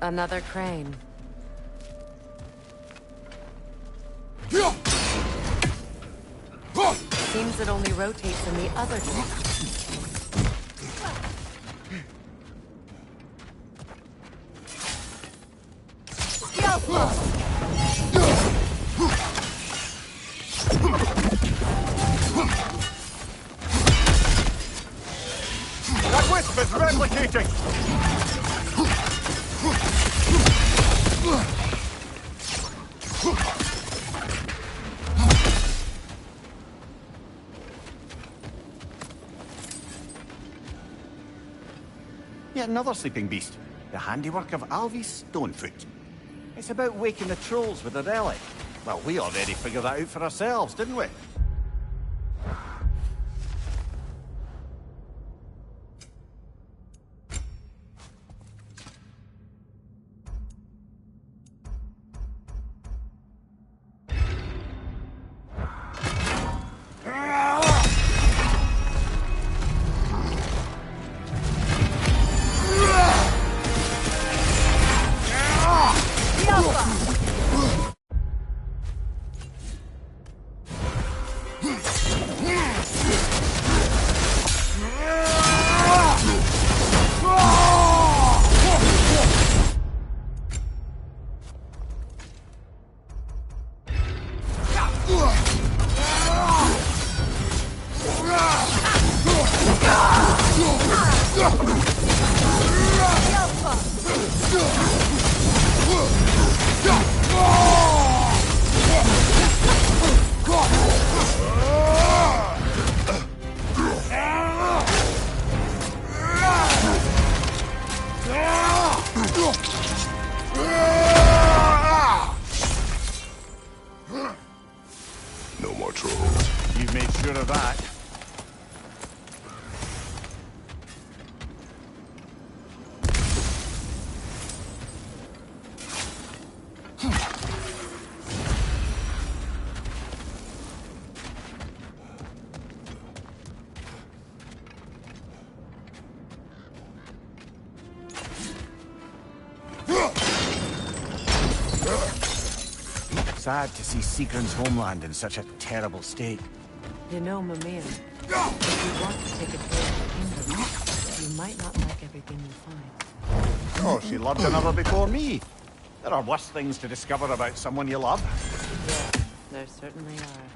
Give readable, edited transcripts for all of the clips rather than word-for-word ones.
Another crane. Seems it only rotates in the other direction. That wisp is replicating! Yet another sleeping beast. The handiwork of Alvis Stonefoot. It's about waking the trolls with a relic. Well, we already figured that out for ourselves, didn't we? No more trolls. You've made sure of that. Sad to see Seagram's homeland in such a terrible state. You know, Mimir, if you want to take a tour of the kingdom, you might not like everything you find. Oh, she loved another before me. There are worse things to discover about someone you love. Yeah, there certainly are.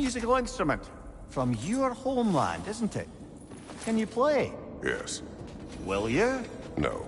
musical instrument. From your homeland, isn't it? Can you play? Yes. Will you? No.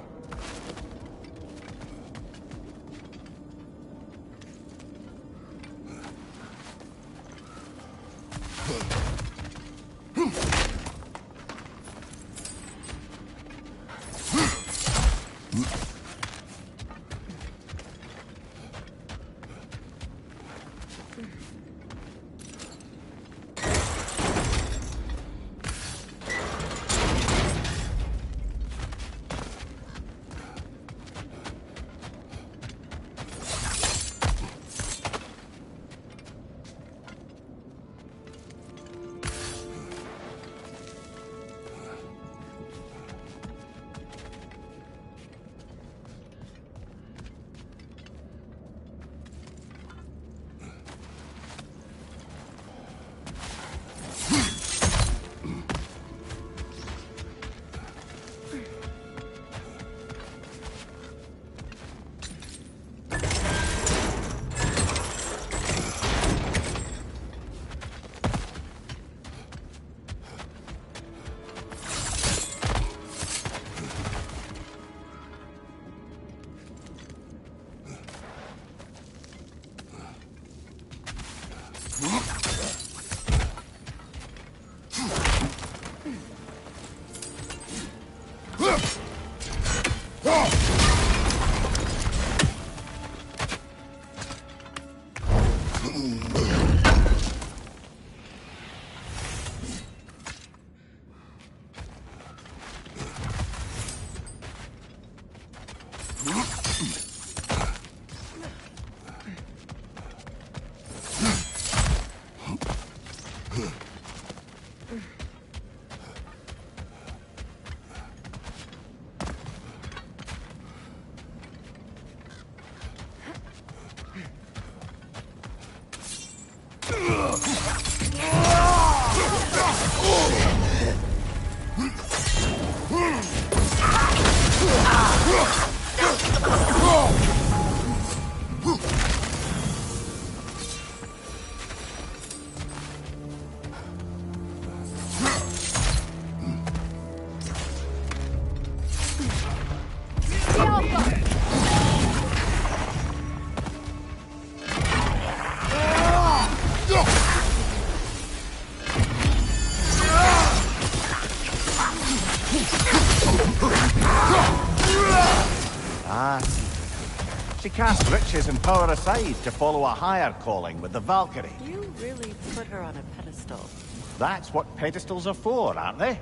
She cast riches and power aside to follow a higher calling with the Valkyrie. You really put her on a pedestal. That's what pedestals are for, aren't they?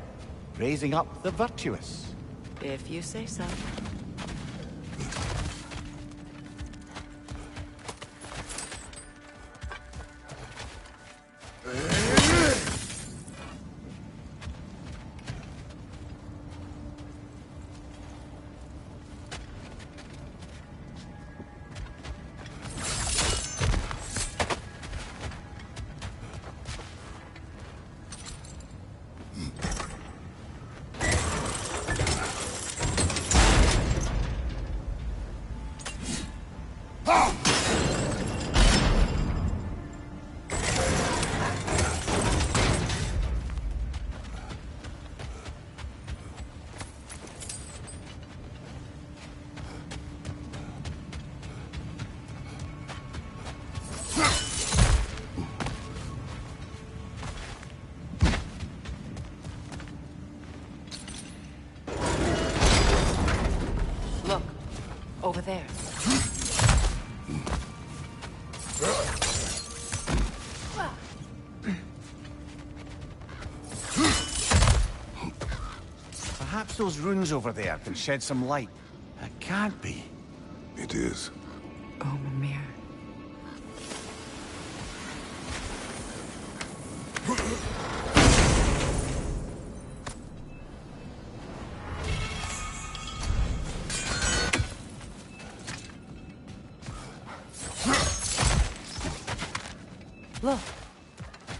Raising up the virtuous. If you say so. Look, over there. Perhaps those runes over there can shed some light. It can't be. It is. Oh, Mimir. Look,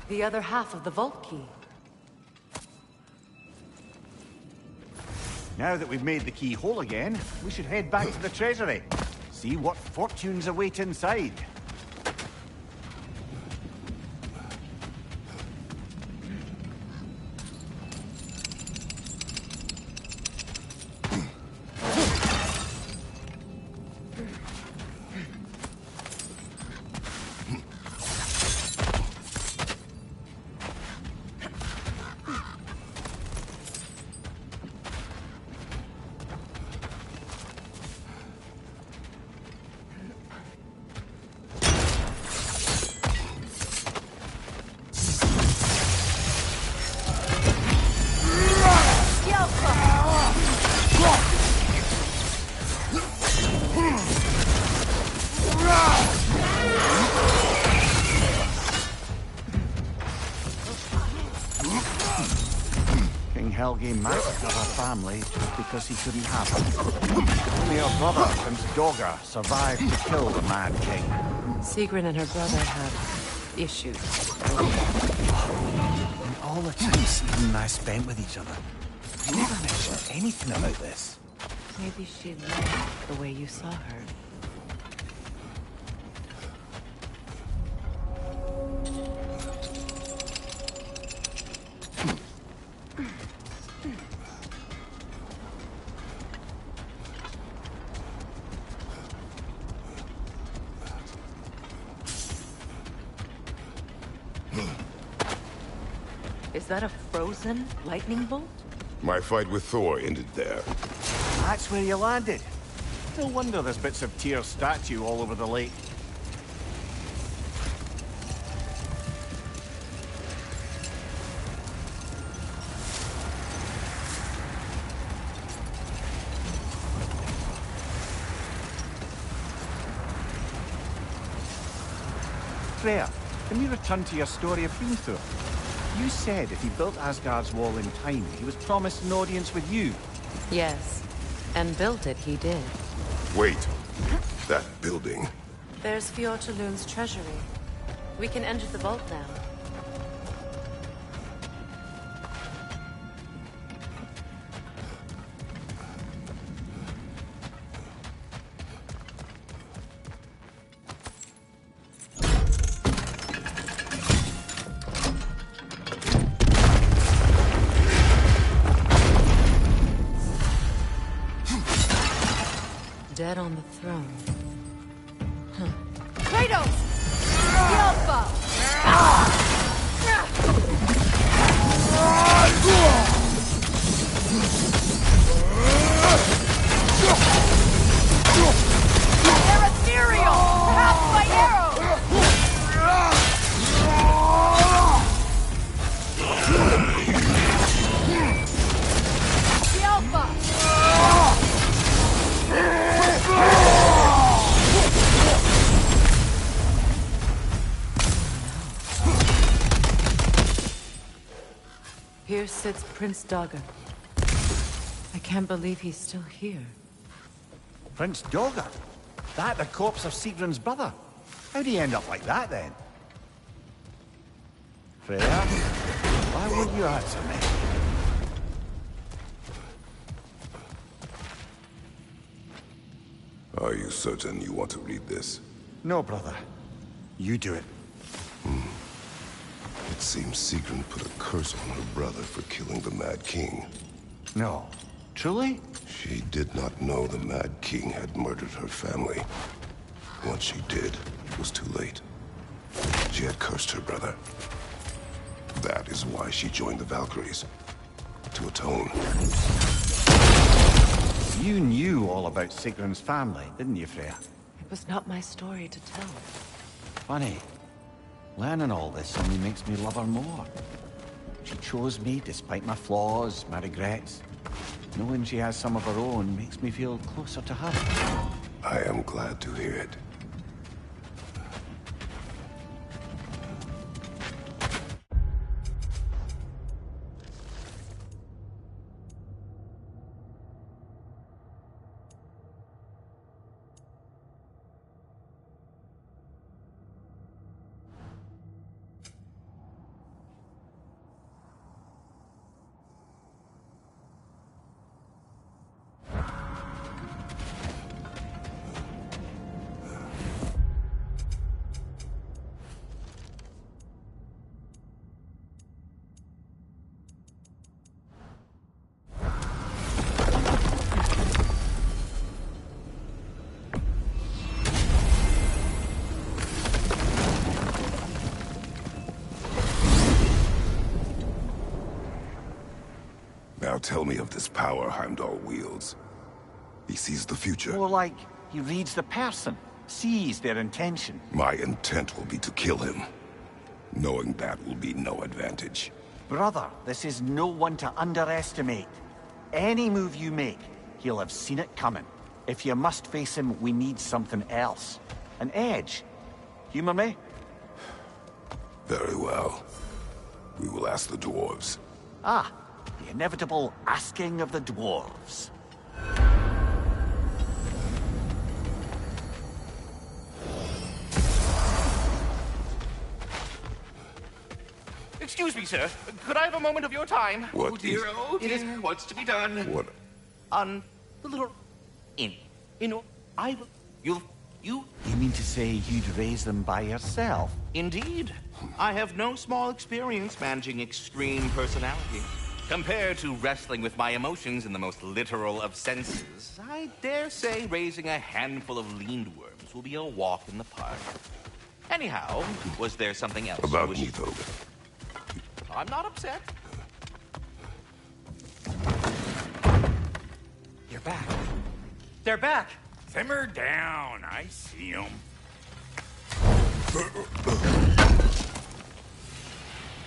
the other half of the vault key. Now that we've made the key whole again, we should head back to the treasury. See what fortunes await inside. King Helge massacred her family just because he couldn't have her. Only her brother, Prince Dogger, survived to kill the Mad King. Sigrun and her brother had issues. And all the time Sigrun and I spent with each other, I never mentioned anything about this. Maybe she loved the way you saw her. Is that a frozen lightning bolt? My fight with Thor ended there. That's where you landed. No wonder there's bits of Tyr's statue all over the lake. Freya, can we return to your story of Hrimthur? You said if he built Asgard's wall in time, he was promised an audience with you. Yes. And built it, he did. Wait. That building. There's Fjortulun's treasury. We can enter the vault now. Dead on the throne. Kratos! Yelpa! They're ethereal! Half my arrows! Yelpa! Here sits Prince Dogger. I can't believe he's still here. Prince Dogger? That the corpse of Sigrun's brother? How'd he end up like that, then? Freya, why won't you answer me? Are you certain you want to read this? No, brother. You do it. It seems Sigrun put a curse on her brother for killing the Mad King. No. Truly? She did not know the Mad King had murdered her family. Once she did, it was too late. She had cursed her brother. That is why she joined the Valkyries. To atone. You knew all about Sigrun's family, didn't you, Freya? It was not my story to tell. Funny. Learning all this only makes me love her more. She chose me despite my flaws, my regrets. Knowing she has some of her own makes me feel closer to her. I am glad to hear it. Now tell me of this power Heimdall wields. He sees the future. More like he reads the person, sees their intention. My intent will be to kill him. Knowing that will be no advantage. Brother, this is no one to underestimate. Any move you make, he'll have seen it coming. If you must face him, we need something else. An edge. Humor me? Very well. We will ask the dwarves. Ah, the inevitable asking of the dwarves. Excuse me, sir. Could I have a moment of your time? What Oh dear, is- oh dear. What's to be done? What? On the little inn. I will... You... You mean to say you'd raise them by yourself? Indeed. I have no small experience managing extreme personality. Compared to wrestling with my emotions in the most literal of senses, I dare say raising a handful of lean worms will be a walk in the park. Anyhow, was there something else? About you wish- Nito. I'm not upset. You're back. They're back! Simmer down. I see him.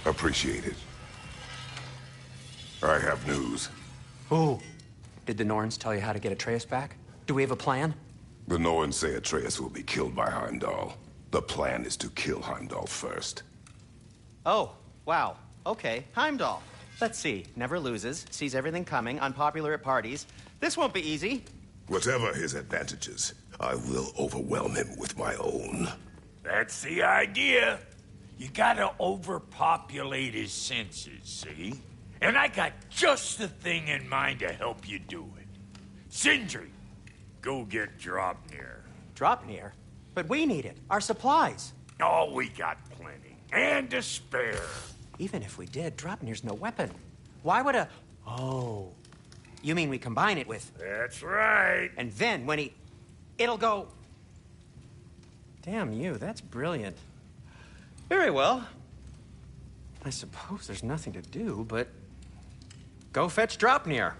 Appreciate it. I have news. Ooh. Did the Norns tell you how to get Atreus back? Do we have a plan? The Norns say Atreus will be killed by Heimdall. The plan is to kill Heimdall first. Oh, wow. Okay, Heimdall. Let's see. Never loses, sees everything coming, unpopular at parties. This won't be easy. Whatever his advantages, I will overwhelm him with my own. That's the idea. You gotta overpopulate his senses, see? And I got just the thing in mind to help you do it. Sindri, go get Draupnir. Draupnir? But we need it. Our supplies. Oh, we got plenty. And to spare. Even if we did, Draupnir's no weapon. Why would a... Oh. You mean we combine it with... That's right. And then when he... It'll go... Damn you, that's brilliant. Very well. I suppose there's nothing to do, but... Go fetch Draupnir.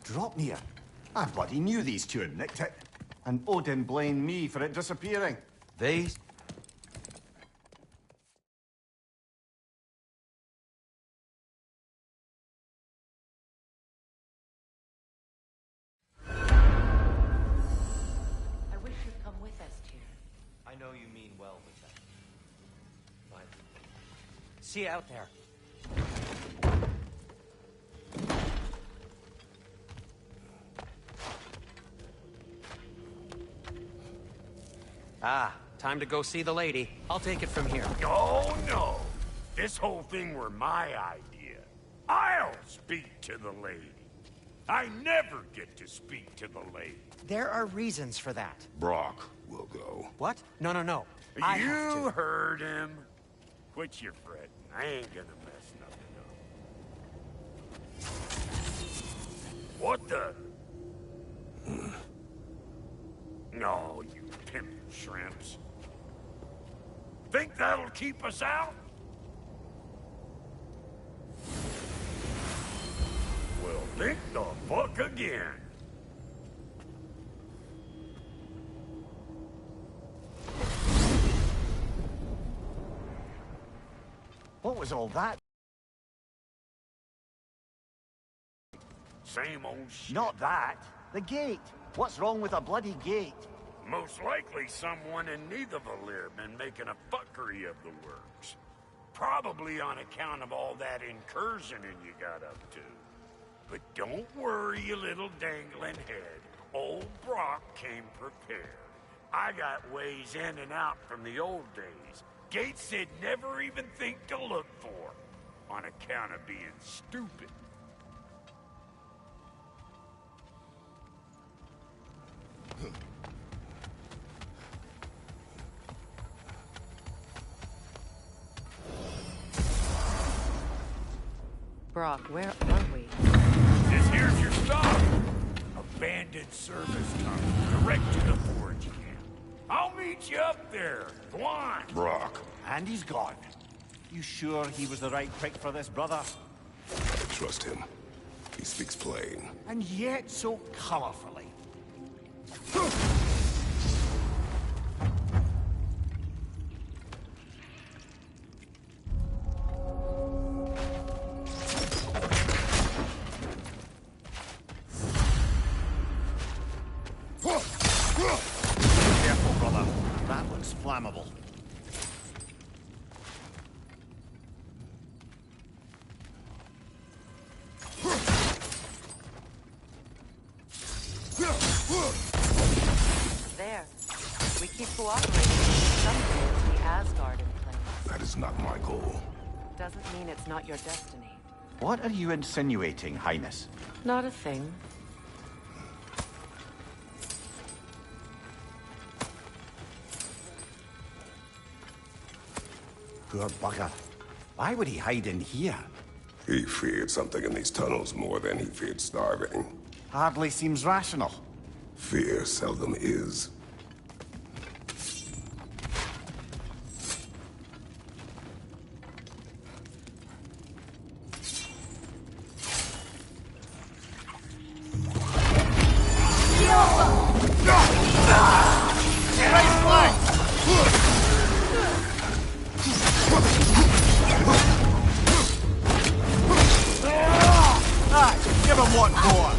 Draupnir. I bloody knew these two had nicked it. And Odin blamed me for it disappearing. These? I wish you'd come with us, Tyr. I know you mean well with that. But... See you out there. Ah, time to go see the lady. I'll take it from here. Oh, no. This whole thing were my idea. I'll speak to the lady. I never get to speak to the lady. There are reasons for that. Brock will go. What? No, no, no. I have You to. heard him. Quit your fretting. I ain't gonna mess nothing up. What the? No, you pimp shrimps. Think that'll keep us out? Well, think the fuck again. What was all that? Same old shit. Not that. The gate. What's wrong with a bloody gate? Most likely someone in Nidavellir been making a fuckery of the works. Probably on account of all that incursioning you got up to. But don't worry, you little dangling head. Old Brock came prepared. I got ways in and out from the old days. Gates they'd never even think to look for. On account of being stupid. Brock, where are we? This here's your stop. Abandoned service tunnel, direct to the forge camp. I'll meet you up there. Go on. Brock, And he's gone. You sure he was the right pick for this, brother? I trust him. He speaks plain. And yet so colorfully. Careful, brother. That looks flammable. There. We keep cooperating. Someday it'll be Asgard in place. That is not my goal. Doesn't mean it's not your destiny. What are you insinuating, Highness? Not a thing. Poor bugger. Why would he hide in here? He feared something in these tunnels more than he feared starving. Hardly seems rational. Fear seldom is. Give him one more!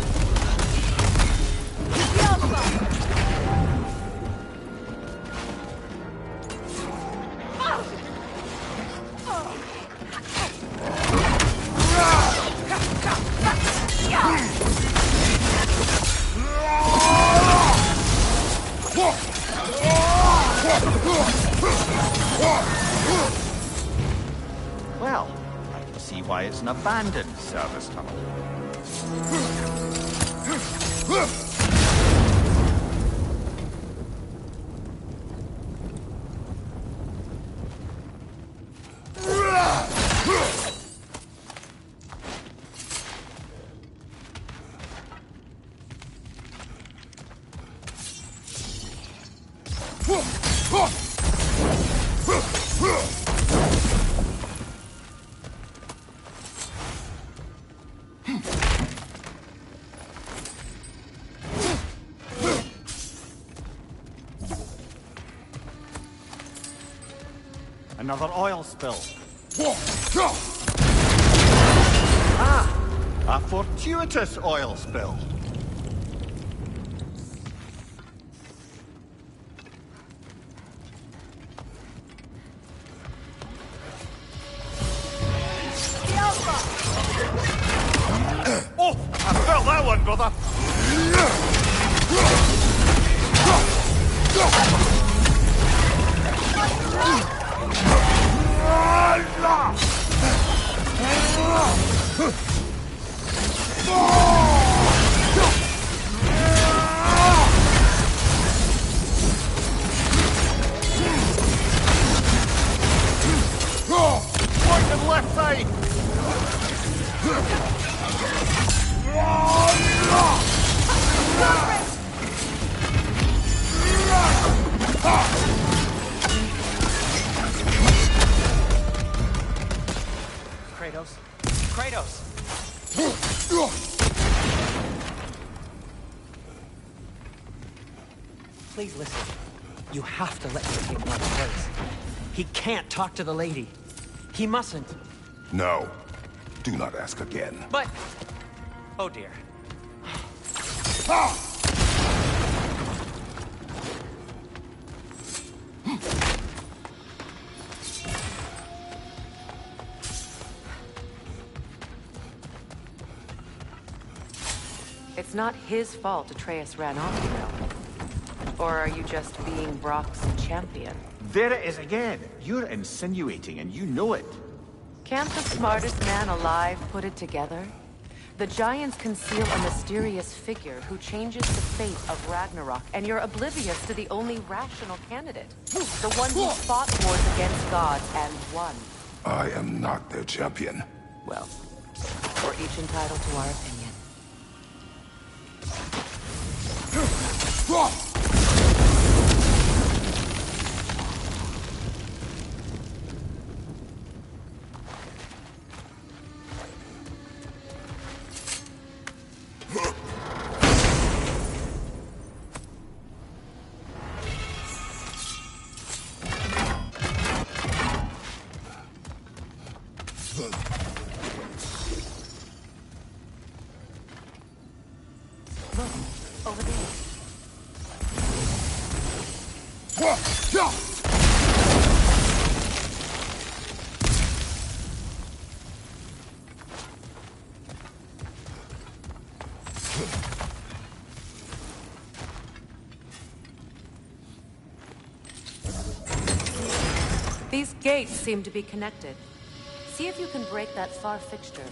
Well, I can see why it's an abandoned service tunnel. Another oil spill. Ah! A fortuitous oil spill. Oh! I felt that one, brother! Right and left side! Kratos. Kratos! Please listen. You have to let me take Mark's place. He can't talk to the lady. He mustn't. No. Do not ask again. But... Oh dear. It's not his fault Atreus ran off, you know. Or are you just being Brock's champion? There it is again. You're insinuating and you know it. Can't the smartest man alive put it together? The Giants conceal a mysterious figure who changes the fate of Ragnarok, and you're oblivious to the only rational candidate. The one who fought wars against gods and won. I am not their champion. Well, we're each entitled to our opinion. Look, over there. These gates seem to be connected. See if you can break that far fixture.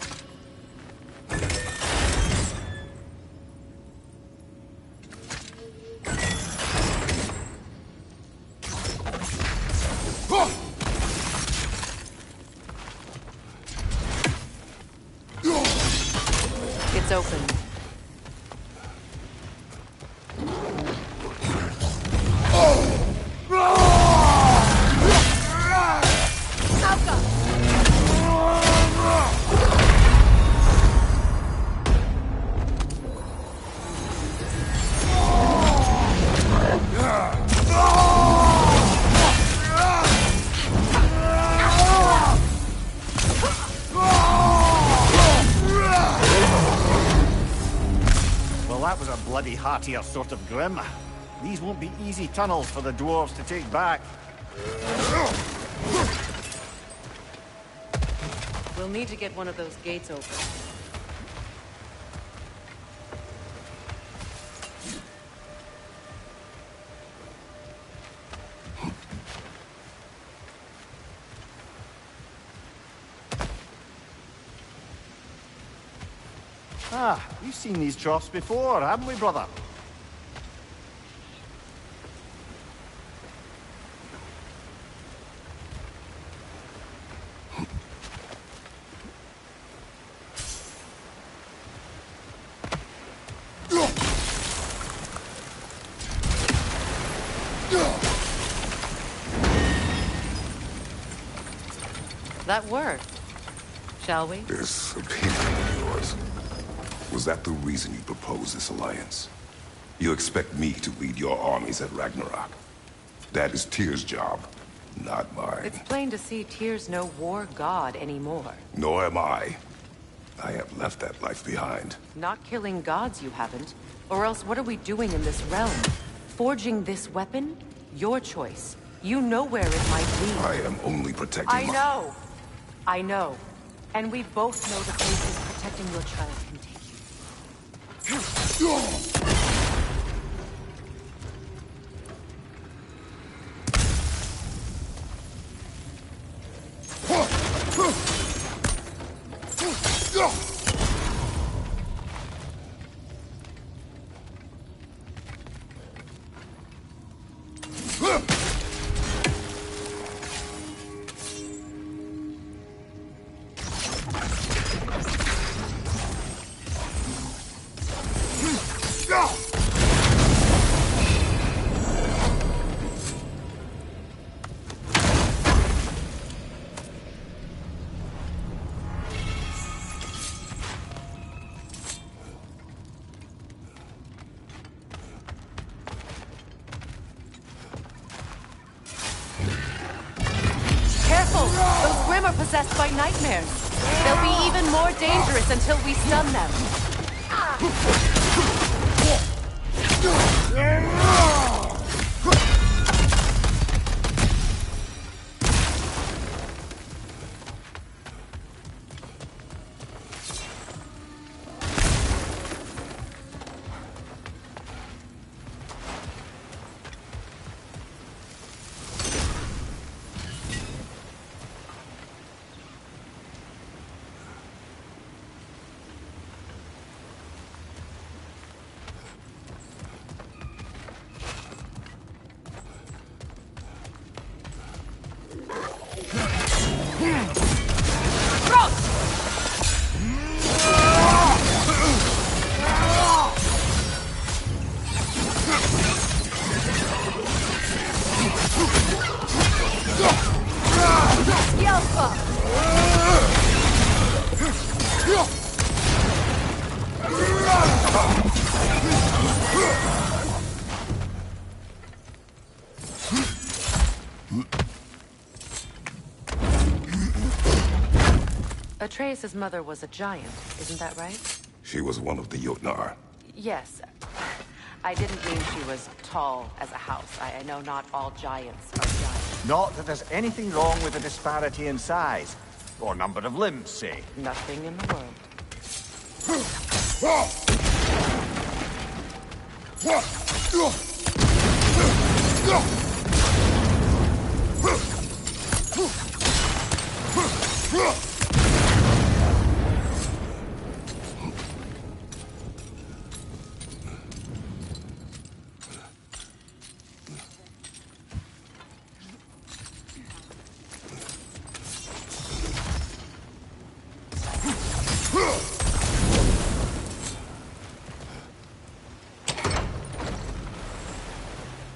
It's open. That was a bloody heartier sort of grim. These won't be easy tunnels for the dwarves to take back. We'll need to get one of those gates open. Ah, we've seen these troughs before, haven't we, brother? That worked. Shall we? This opinion of yours, was that the reason you proposed this alliance? You expect me to lead your armies at Ragnarok? That is Tyr's job, not mine. It's plain to see Tyr's no war god anymore. Nor am I. I have left that life behind. Not killing gods, you haven't. Or else what are we doing in this realm? Forging this weapon? Your choice. You know where it might lead. I am only protecting I know. I know. And we both know the places protecting your child can take possessed by nightmares. They'll be even more dangerous until we stun them. Atreus' mother was a giant, isn't that right? She was one of the Jotnar. Yes. I didn't mean she was tall as a house. I know not all giants are giants. Not that there's anything wrong with the disparity in size. Or number of limbs, say. Nothing in the world.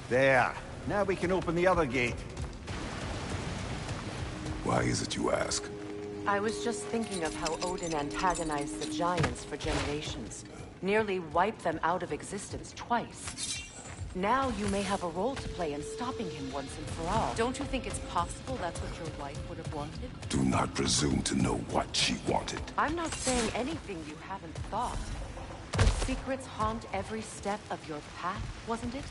There. Now we can open the other gate. Why is it you ask? I was just thinking of how Odin antagonized the giants for generations. Nearly wiped them out of existence twice. Now you may have a role to play in stopping him once and for all. Don't you think it's possible that's what your wife would have wanted? Do not presume to know what she wanted. I'm not saying anything you haven't thought. The secrets haunt every step of your path, wasn't it?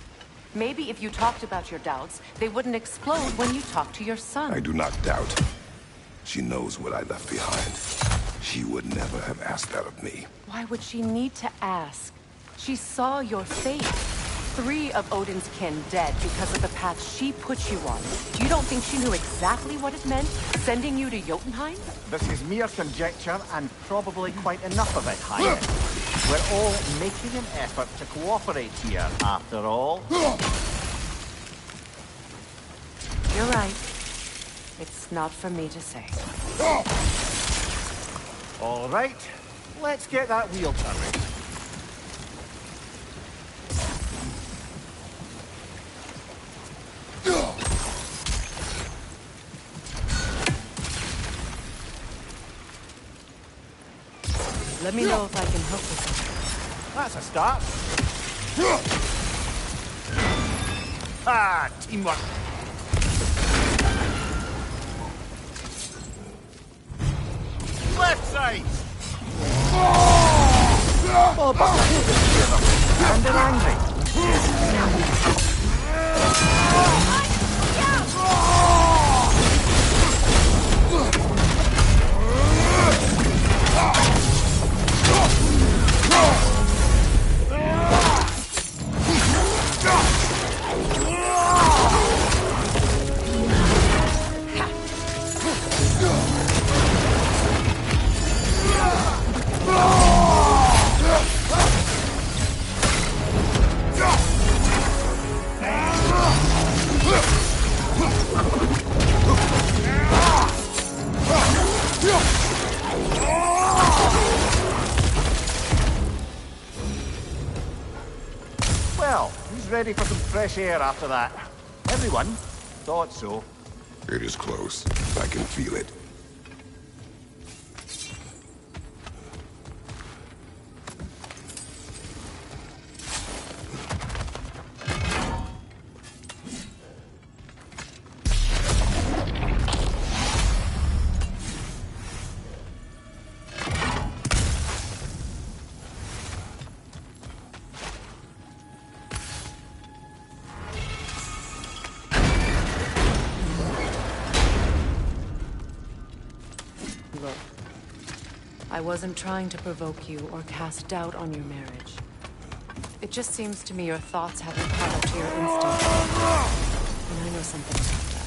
Maybe if you talked about your doubts, they wouldn't explode when you talked to your son. I do not doubt. She knows what I left behind. She would never have asked that of me. Why would she need to ask? She saw your fate. 3 of Odin's kin dead because of the path she put you on. You don't think she knew exactly what it meant, sending you to Jotunheim? This is mere conjecture, and probably quite enough of it, Highness. We're all making an effort to cooperate here, after all. You're right. It's not for me to say. All right, let's get that wheel turning. Let me know if I can help with something. That's a start. Ah, teamwork. Left side. Oh, but and they're angry. Well, who's ready for some fresh air after that? Everyone? Thought so. It is close. I can feel it. Look, I wasn't trying to provoke you or cast doubt on your marriage. It just seems to me your thoughts haven't caught up to your instincts. And I know something about that.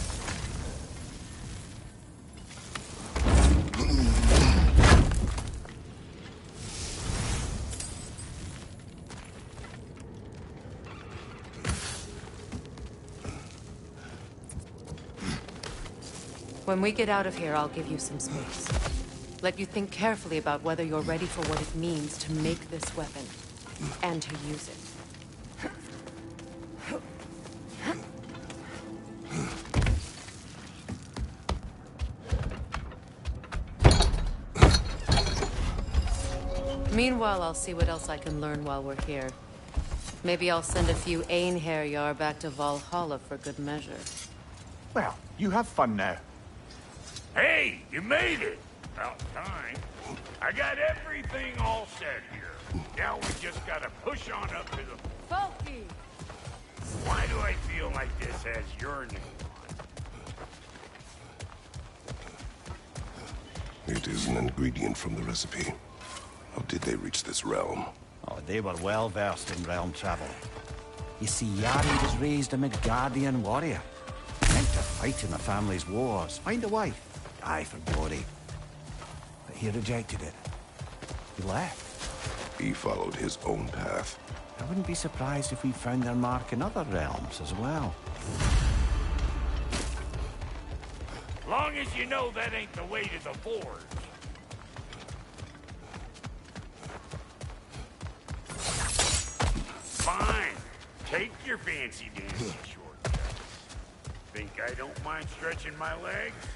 When we get out of here, I'll give you some space. Let you think carefully about whether you're ready for what it means to make this weapon, and to use it. Meanwhile, I'll see what else I can learn while we're here. Maybe I'll send a few Einherjar back to Valhalla for good measure. Well, you have fun now. Hey, you made it! About time. I got everything all set here. Now we just gotta push on up to the... Funky! Why do I feel like this has your name on it? It is an ingredient from the recipe. How did they reach this realm? Oh, they were well versed in realm travel. You see, Yari was raised a Midgardian warrior. Meant to fight in the family's wars, find a wife, die for glory. But he rejected it. He left. He followed his own path. I wouldn't be surprised if we found their mark in other realms as well. Long as you know that ain't the way to the forge. Fine. Take your fancy dancy shortcuts. Think I don't mind stretching my legs?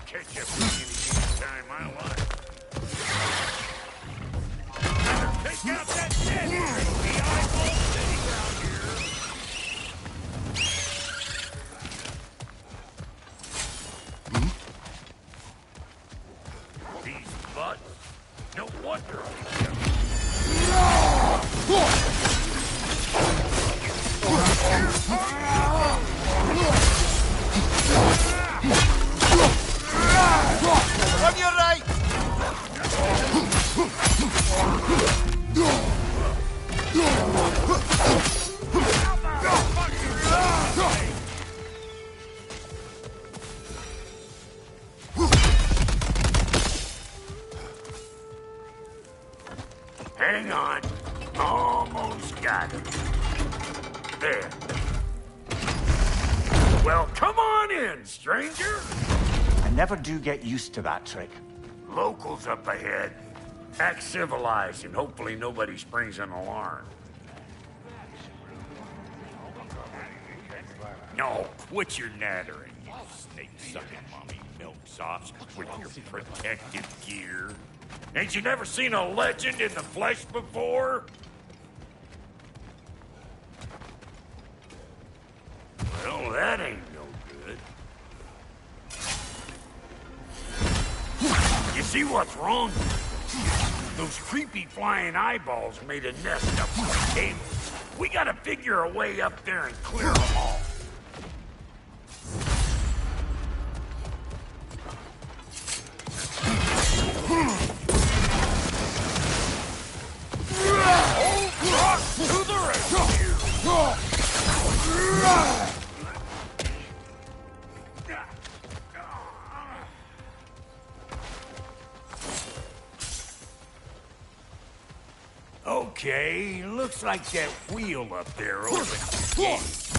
Catch up with you any time I like. Take out that dead the eyeball city around here. These butts. No wonder On your right! Hang on. Almost got it. There. Well, come on in, stranger. I never do get used to that trick. Locals up ahead. Act civilized and hopefully nobody springs an alarm. No, quit your nattering, you snake-sucking mommy milksops with your protective gear. Ain't you never seen a legend in the flesh before? Well, that ain't no good. You see what's wrong? Those creepy flying eyeballs made a nest up on the table. We gotta figure a way up there and clear them all. To the rescue! Okay, looks like that wheel up there opens the gate.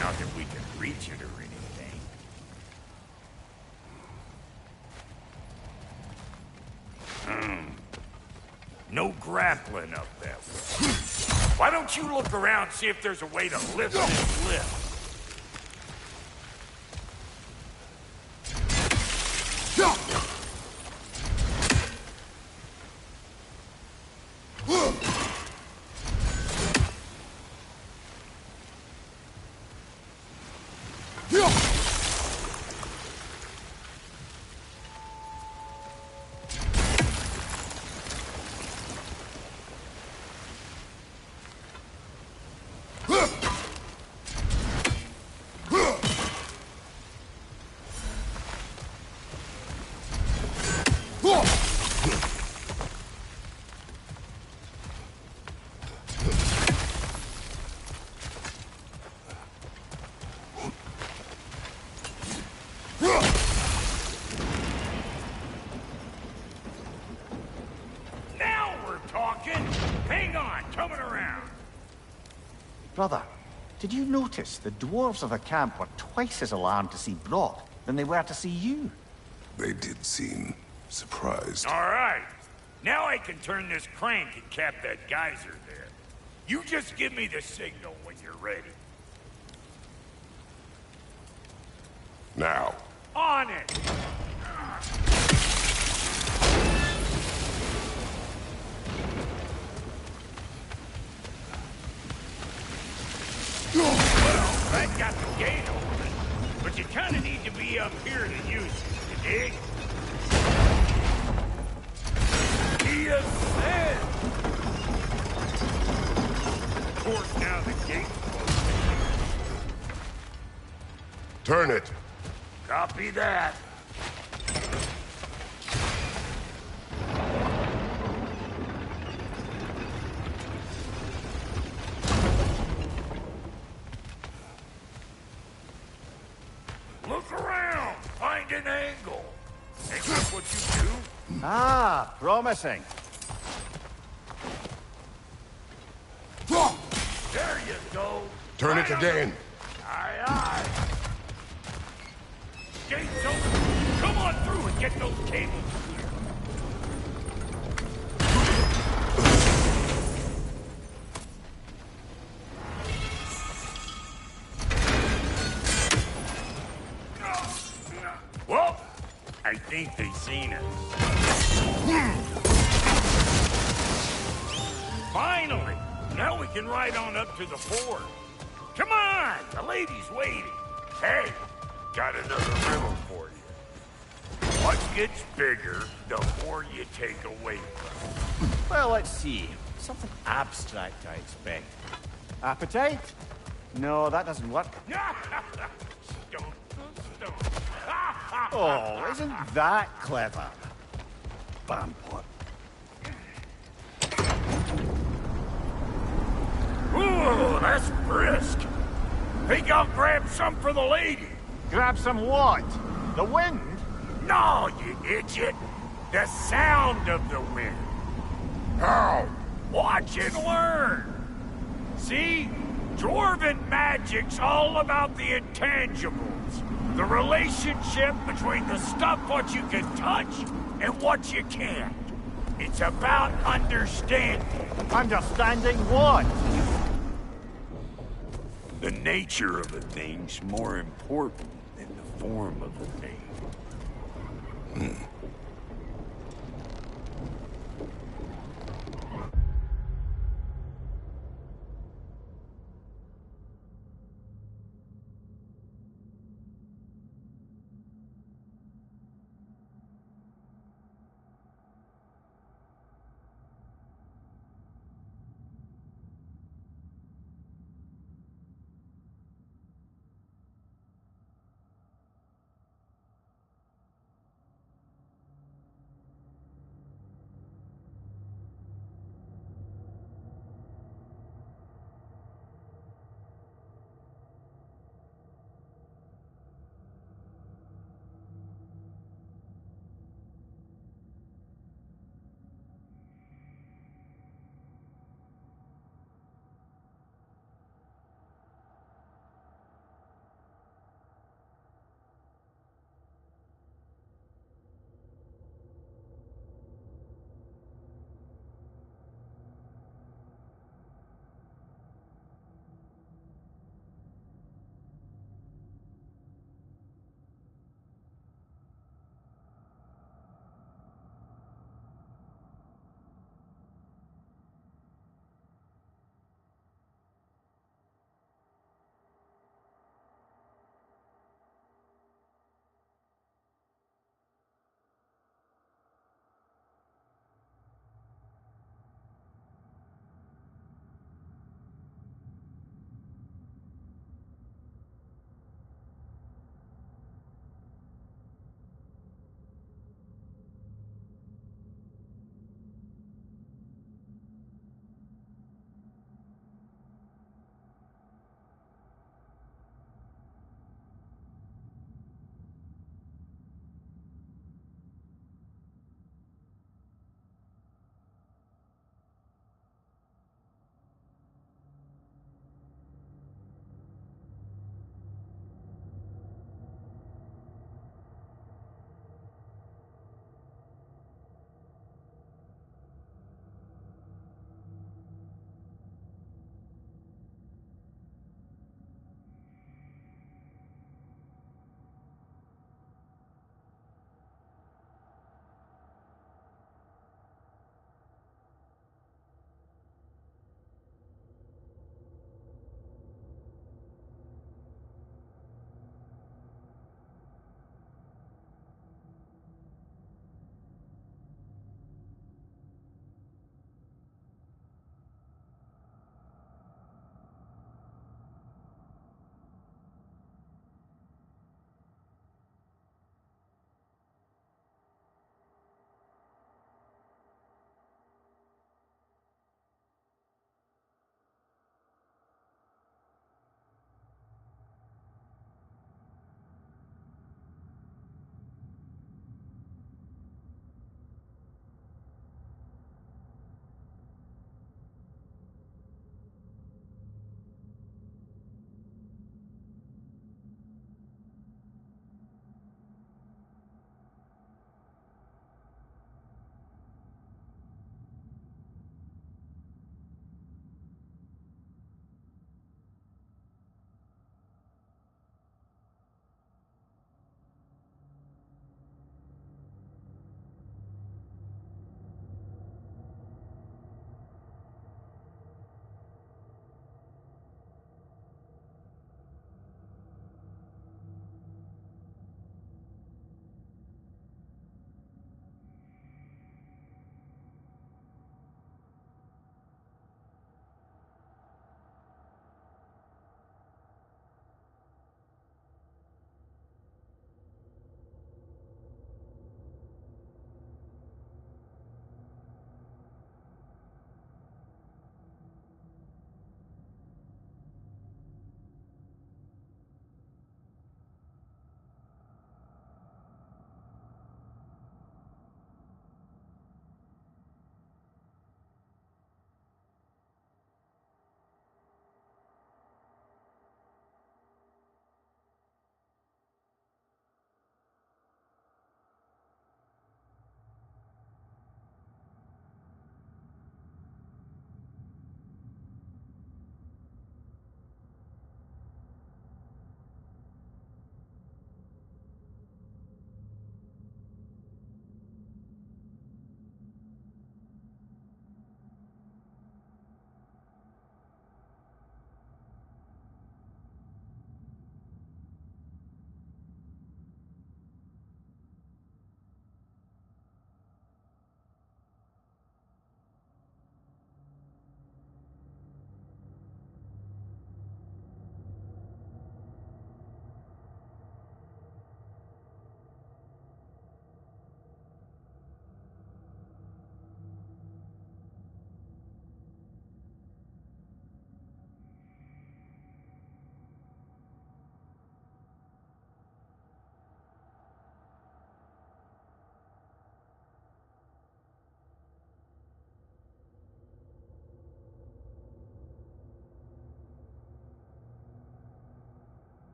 Not that we can reach it or anything. No grappling up that way. Why don't you look around, see if there's a way to lift this lift? Hang on, coming around. Brother, did you notice the dwarves of the camp were twice as alarmed to see Brock than they were to see you? They did seem surprised. All right. Now I can turn this crank and cap that geyser there. You just give me the signal when you're ready. Now. On it! Well, that got the gate open, but you kind of need to be up here to use it, you dig? We ascend! Of course, now the gate's closed. Turn it. Copy that. Look around! Find an angle! Ain't that what you do? Ah, promising. There you go! Turn it Right on the- again. Aye, aye! Gate's open! Come on through and get those cables clear! Well, I think they seen us. Finally! Now we can ride on up to the fort. Come on! The lady's waiting. Hey, got another riddle for you. What gets bigger the more you take away from it? Well, let's see. Something abstract, I expect. Appetite? No, that doesn't work. Stone to stone. Oh, isn't that clever? Bampot. Ooh, that's brisk. Think I'll grab some for the lady. Grab some what? The wind? No, you idiot. The sound of the wind. How? Watch and learn. See? Dwarven magic's all about the intangibles. The relationship between the stuff what you can touch and what you can't. It's about understanding. Understanding what? The nature of a thing's more important than the form of a thing.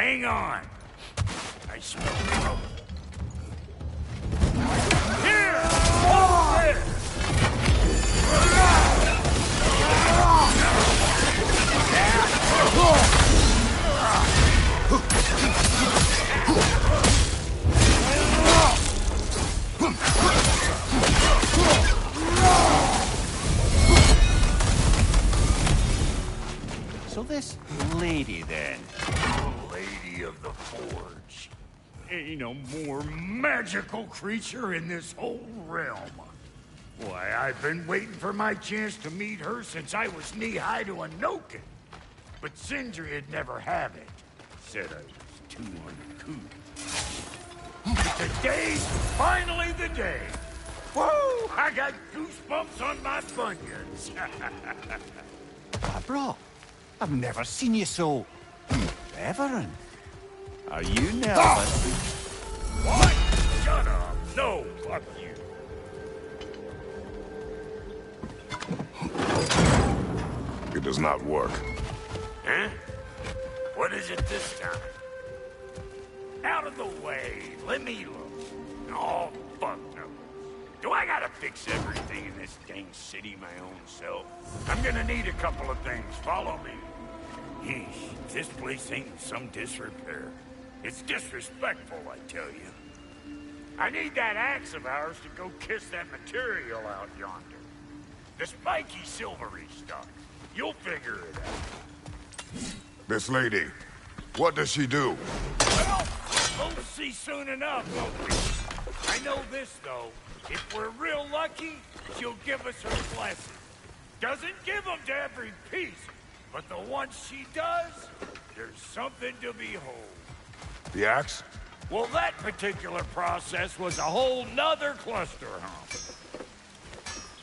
Hang on. I smell trouble. Here! Hold this! So this lady, then? The Lady of the Forge. Ain't no more magical creature in this whole realm. Why, I've been waiting for my chance to meet her since I was knee-high to a Noken. But Sindri'd never have it. Said I was too uncouth. Today's finally the day. Whoa! I got goosebumps on my bunions. Bro, I've never seen you so... reverent. Are you nervous? What? Shut up. No, fuck you. It does not work. Huh? What is it this time? Out of the way. Let me look. Oh, fuck no. Do I gotta fix everything in this dang city my own self? I'm gonna need a couple of things. Follow me. Yeesh, this place ain't in some disrepair. It's disrespectful, I tell you. I need that axe of ours to go kiss that material out yonder. The spiky silvery stuff. You'll figure it out. This lady, what does she do? Well, we'll see soon enough, won't we? I know this, though. If we're real lucky, she'll give us her blessing. Doesn't give them to every piece, but the ones she does, there's something to behold. The axe? Well, that particular process was a whole nother cluster hump.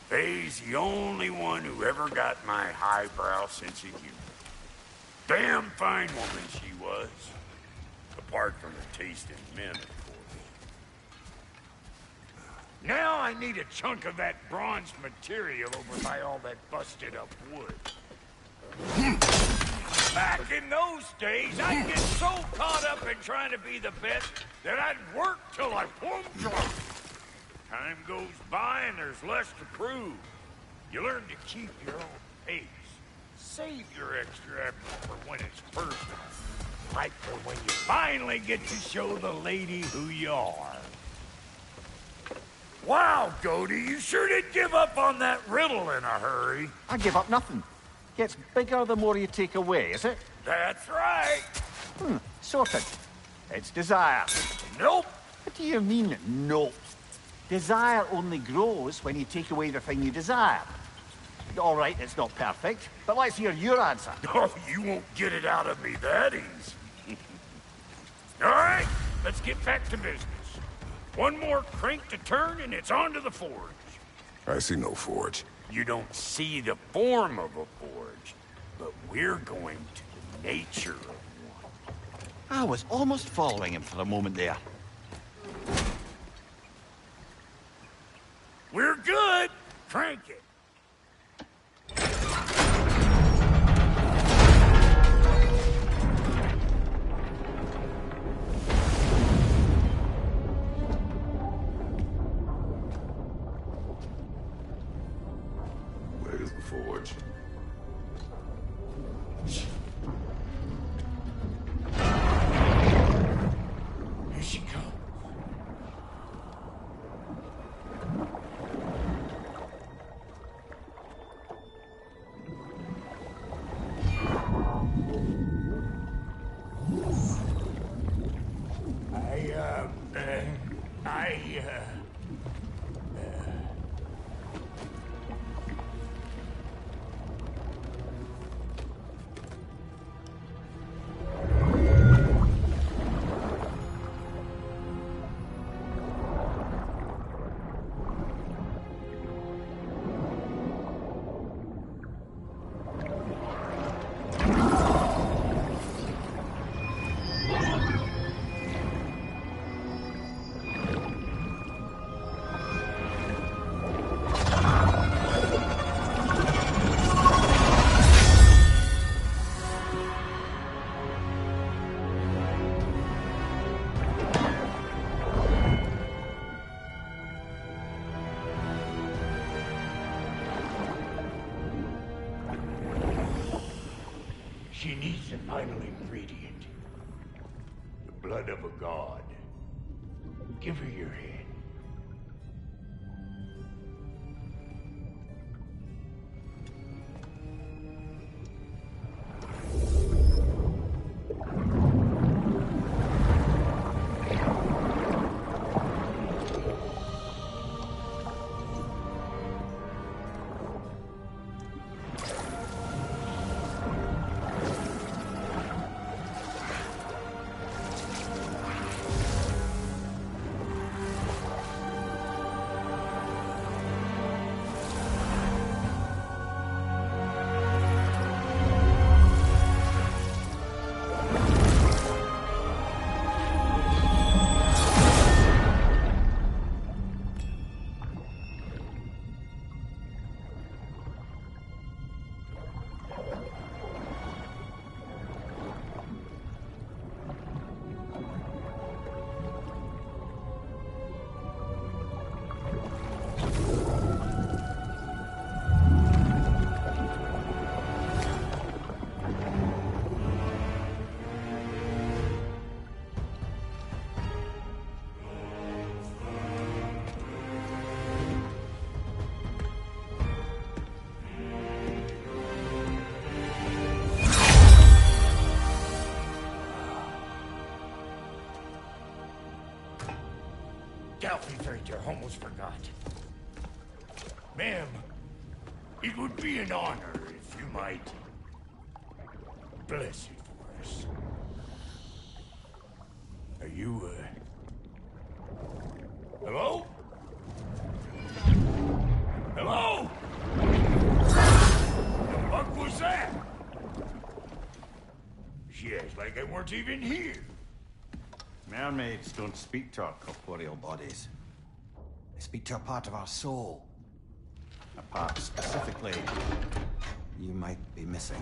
Faye's the only one who ever got my highbrow sense of humor. Damn fine woman she was. Apart from the taste in men, of course. Now I need a chunk of that bronze material over by all that busted up wood. Back in those days, I'd get so caught up in trying to be the best that I'd work till I plumb drunk. Time goes by and there's less to prove. You learn to keep your own pace. Save your extra effort for when it's perfect. Like for when you finally get to show the lady who you are. Wow, Goldie, you sure did give up on that riddle in a hurry. I give up nothing. Gets bigger the more you take away, is it? That's right. Sorted. It's desire. Nope. What do you mean, no? Desire only grows when you take away the thing you desire. All right, it's not perfect, but let's hear your answer. Oh, you won't get it out of me that easy. All right, let's get back to business. One more crank to turn and it's on to the forge. I see no forge. You don't see the form of a forge, but we're going to the nature of one. I was almost following him for a moment there. We're good. Crank it. Where's the forge? Here she comes. She needs the final ingredient. The blood of a god. Give her your hand. I almost forgot. Ma'am, it would be an honor if you might bless it for us. Are you, hello? Hello? What was that? She acts like I weren't even here. Mermaids don't speak to our corporeal bodies. They speak to a part of our soul. A part specifically you might be missing.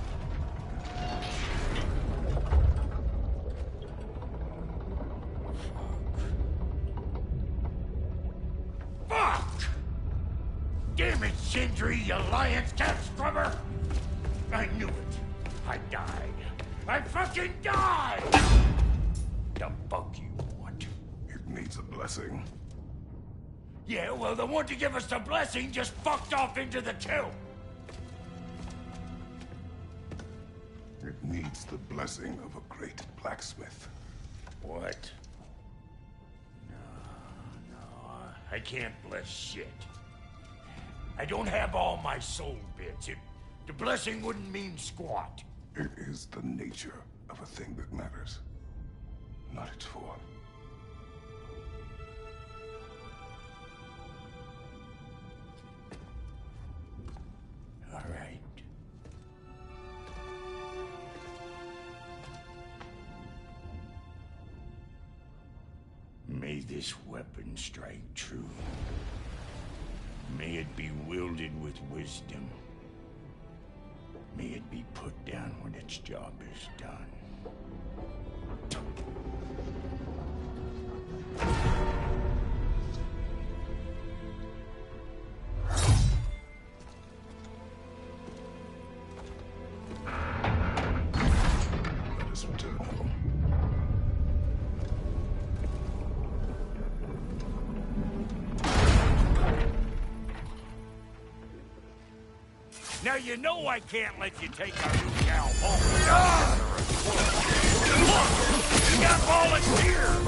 Fuck! Damn it, Sindri, you lion's cat scrubber! I knew it. I died. I fucking died! The fuck you want? It needs a blessing. Yeah, well, the one to give us the blessing just fucked off into the tomb. It needs the blessing of a great blacksmith. What? No, I can't bless shit. I don't have all my soul bits. The blessing wouldn't mean squat. It is the nature of a thing that matters, not its form. All right. May this weapon strike true. May it be wielded with wisdom. May it be put down when its job is done. Let us return home. Now you know I can't let you take our new gal home. You got volunteers!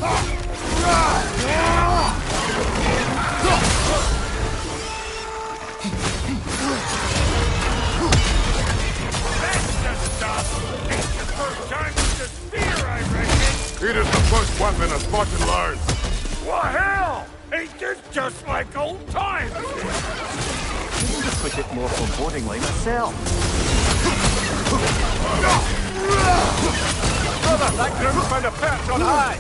That's the stuff! Ain't the first time with the spear, I reckon! It is the first weapon a Spartan learns. Well, hell! Ain't this just like old times? Just put it more forebodingly myself. Brother, that groom's found a perch on high!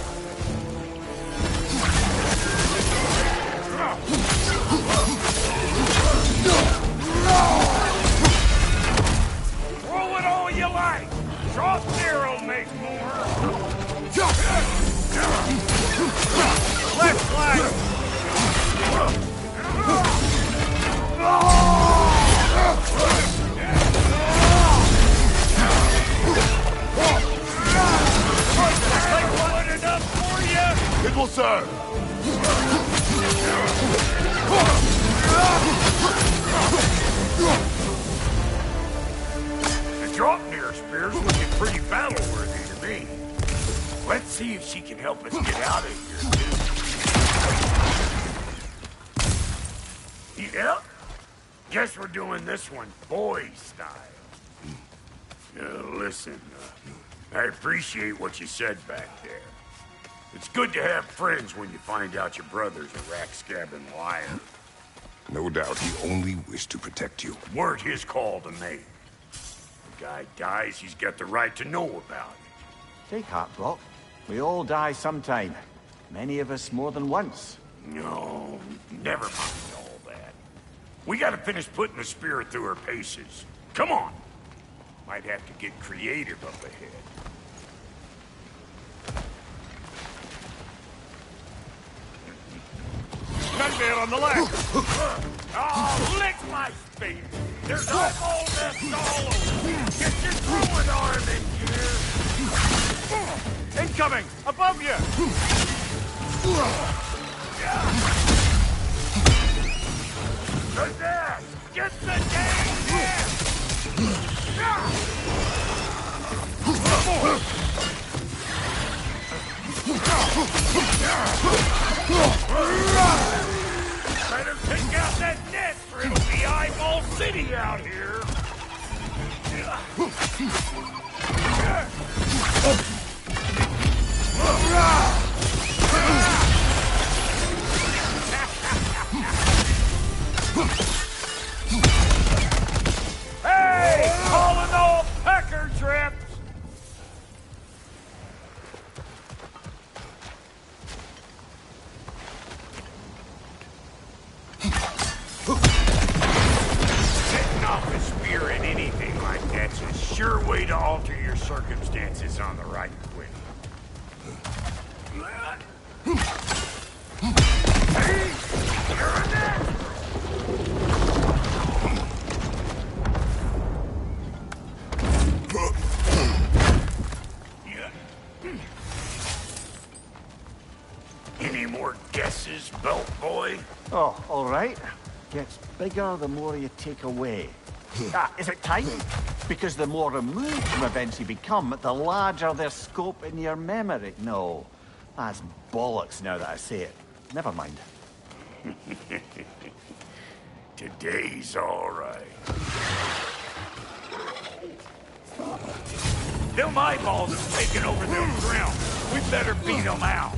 Throw it all you like! Soft air'll make more! Left flank! Yep. Guess we're doing this one boy style. Listen, I appreciate what you said back there. It's good to have friends when you find out your brother's a rack-scabbing liar. No doubt he only wished to protect you. Weren't his call to make. The guy dies, he's got the right to know about it. Take heart, Brock. We all die sometime. Many of us more than once. No, never mind all that. We gotta finish putting the spirit through her paces. Come on! Might have to get creative up ahead. Gunman on the left! Oh, lick my face! There's eyeball nests all over! Get your throwing arm in here! Incoming! Above you! The net! Get the dang net! Better take out that net or it'll be Eyeball City out here! Hey! Calling all pecker trips! Setting off a spear in anything like that's a sure way to alter your circumstances on the right quick. Hey! You're a natural! Any more guesses, belt boy? Oh, all right. Gets bigger the more you take away. Is it time? Because the more removed from events you become, the larger their scope in your memory. No, that's bollocks now that I say it. Never mind. Today's all right. Them eyeballs have taken over them grounds. We better beat them out.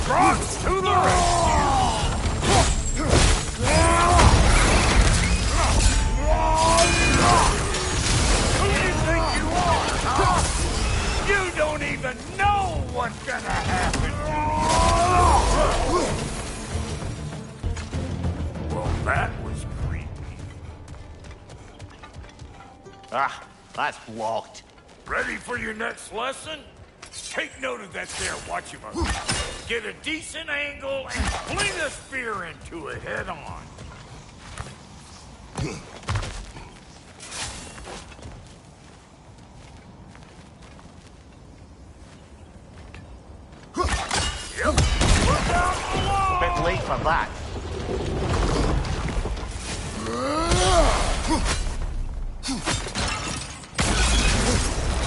Rocks to the rescue! Who do you think you are, huh? You don't even know what's gonna happen to you! Well, that was creepy. That's locked. Ready for your next lesson? Take note of that there whatchamacallit. Get a decent angle and fling a spear into it head on. Yep. Look out below! Bit late for that.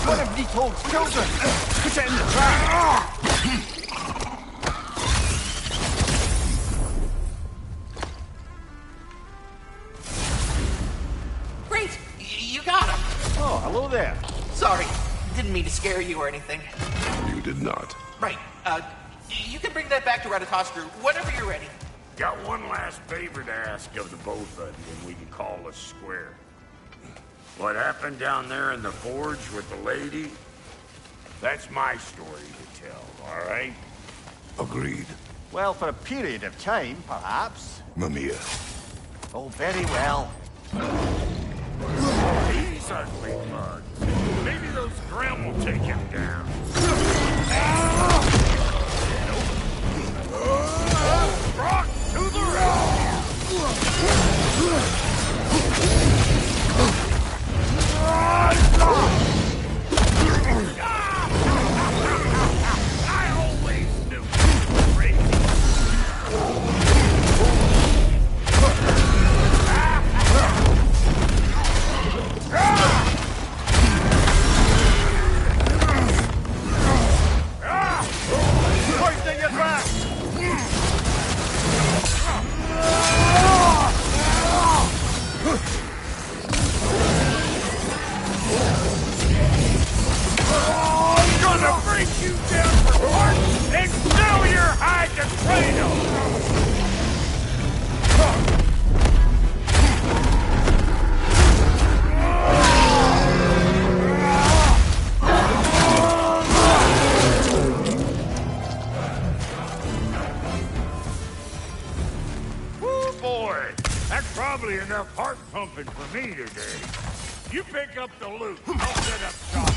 One of Niko's children! Put it in the trap! Great! You got him! Oh, hello there. Sorry, didn't mean to scare you or anything. You did not. Right, you can bring that back to Ratatoskru whenever you're ready. Got one last favor to ask of the both of you, and we can call us square. What happened down there in the forge with the lady? That's my story to tell, all right? Agreed. Well, for a period of time, perhaps. Mamiya. Oh, very well. He's ugly mug. Maybe those Grim will take him down. Rock to the I always knew you were crazy. Hoisting it back! boy! That's probably enough heart pumping for me today. You pick up the loot. I'll set up shop.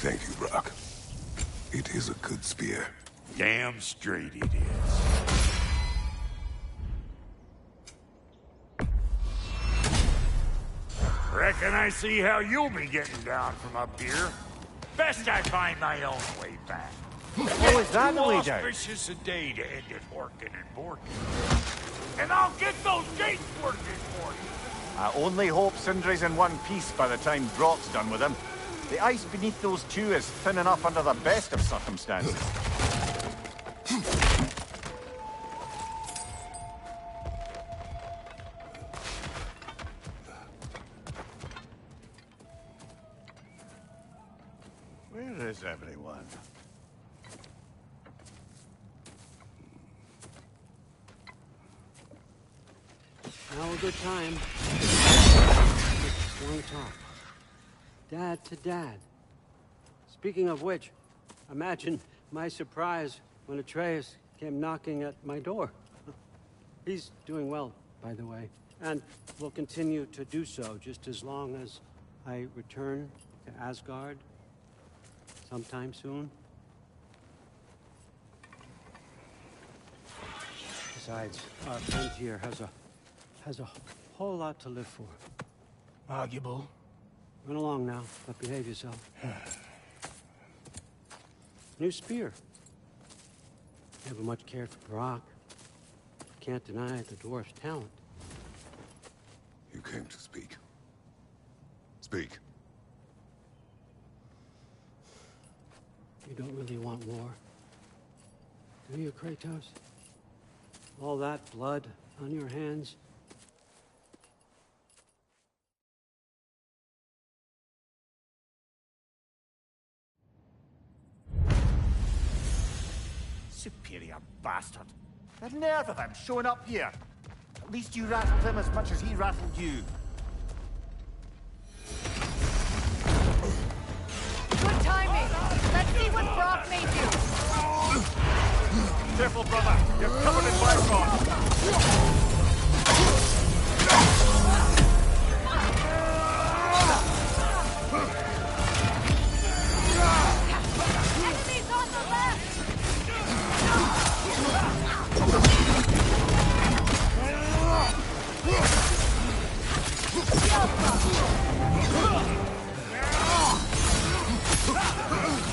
Thank you, Brock. It is a good spear. Damn straight it is. Reckon I see how you'll be getting down from up here. Best I find my own way back. Oh, is that the way down? Auspicious a day to end it working and borking. And I'll get those gates working for you. I only hope Sindri's in one piece by the time Brock's done with him. The ice beneath those two is thin enough under the best of circumstances. Where is everyone? Now a good time. Long talk. Dad to Dad. Speaking of which, imagine my surprise when Atreus came knocking at my door. He's doing well, by the way, and will continue to do so just as long as I return to Asgard sometime soon. Besides, our friend here has a whole lot to live for. Arguable. Run along now, but behave yourself. New spear. Never much cared for Brock. Can't deny the dwarf's talent. You came to speak. Speak. You don't really want war, do you, Kratos? All that blood on your hands? Superior bastard. The nerve of him showing up here. At least you rattled him as much as he rattled you. Good timing. Let's see what Brock made you. Careful, brother. You're covered in bifrost. Enemies on the left.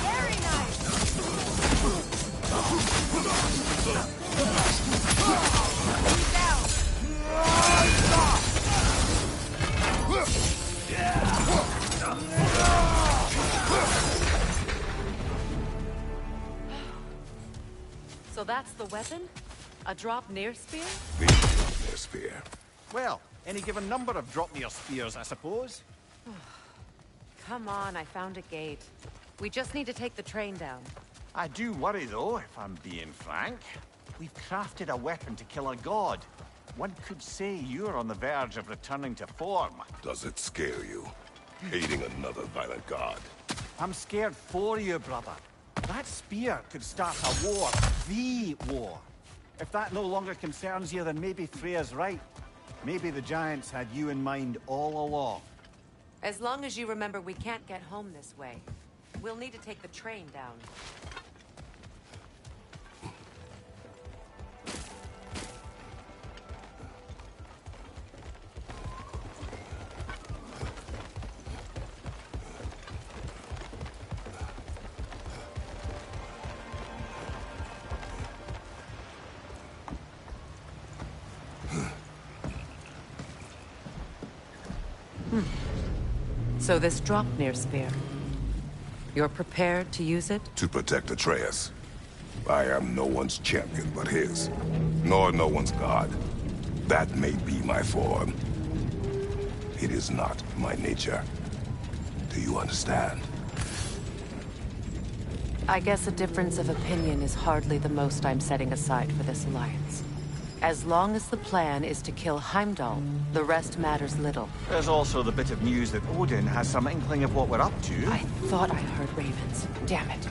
Very nice. Down. So that's the weapon? A drop near spear? The their spear. Well, any given number of drop-near spears, I suppose. Come on, I found a gate. We just need to take the train down. I do worry, though, if I'm being frank. We've crafted a weapon to kill a god. One could say you're on the verge of returning to form. Does it scare you? Aiding another violent god. I'm scared for you, brother. That spear could start a war. The war. If that no longer concerns you, then maybe Freya's right. Maybe the Giants had you in mind all along. As long as you remember we can't get home this way. We'll need to take the train down. So this Draupnir spear, you're prepared to use it? To protect Atreus. I am no one's champion but his, nor no one's god. That may be my form. It is not my nature. Do you understand? I guess a difference of opinion is hardly the most I'm setting aside for this alliance. As long as the plan is to kill Heimdall, the rest matters little. There's also the bit of news that Odin has some inkling of what we're up to. I thought I heard ravens. Damn it.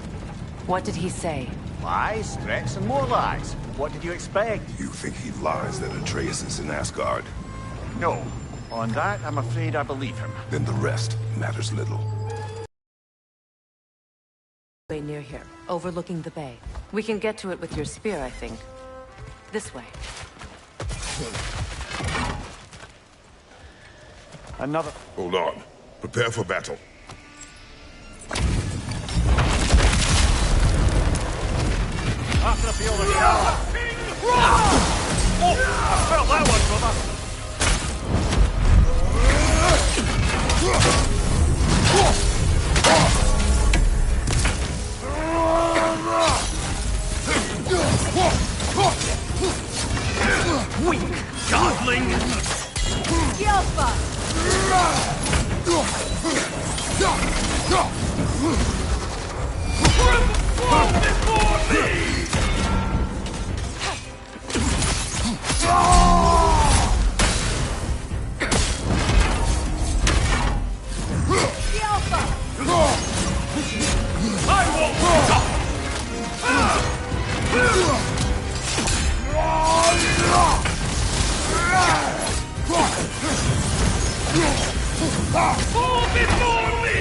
What did he say? Lies, threats, and more lies. What did you expect? You think he lies that Atreus is in Asgard? No. On that, I'm afraid I believe him. Then the rest matters little. Way near here, overlooking the bay. We can get to it with your spear, I think. This way. Another... Hold on. Prepare for battle. After the field of power. Oh, I felt that one, brother. Weak godling! Yelpa! Fall before me! I won't stop! Fall before me!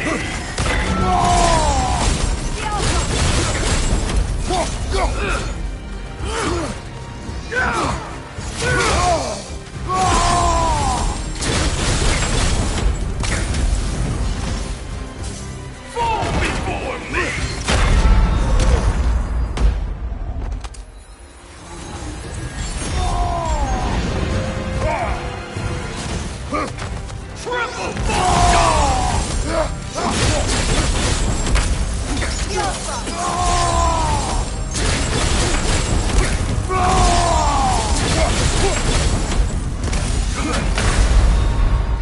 Fall before me! Triple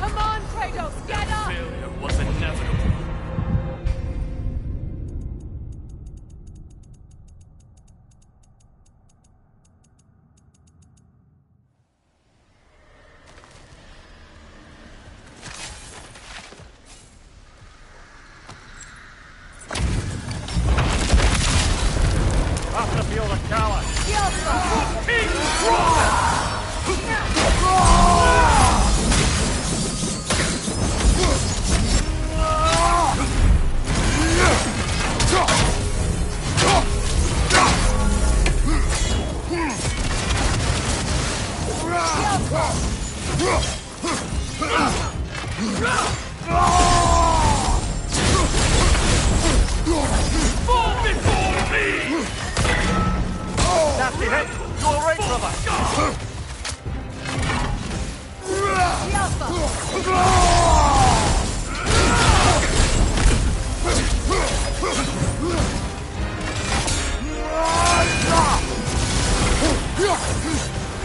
Come on, Kratos, get up! failure was inevitable. After the field of power. Fall before me! Nasty hit. You all right, brother?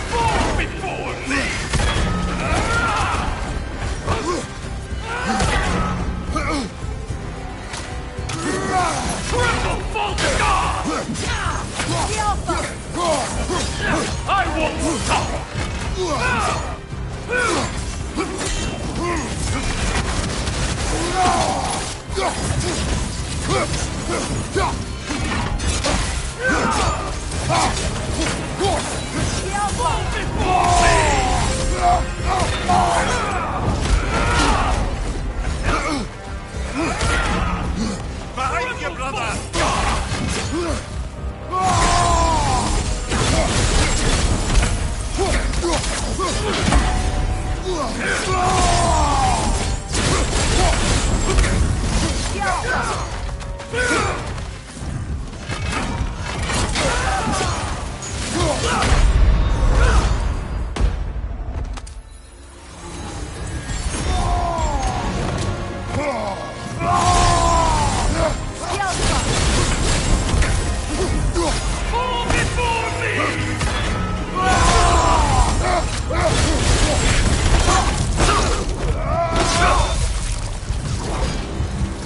Fall before me! Triple Voltgar! I won't stop! Fall before me! Behind you, brother! Fall before me!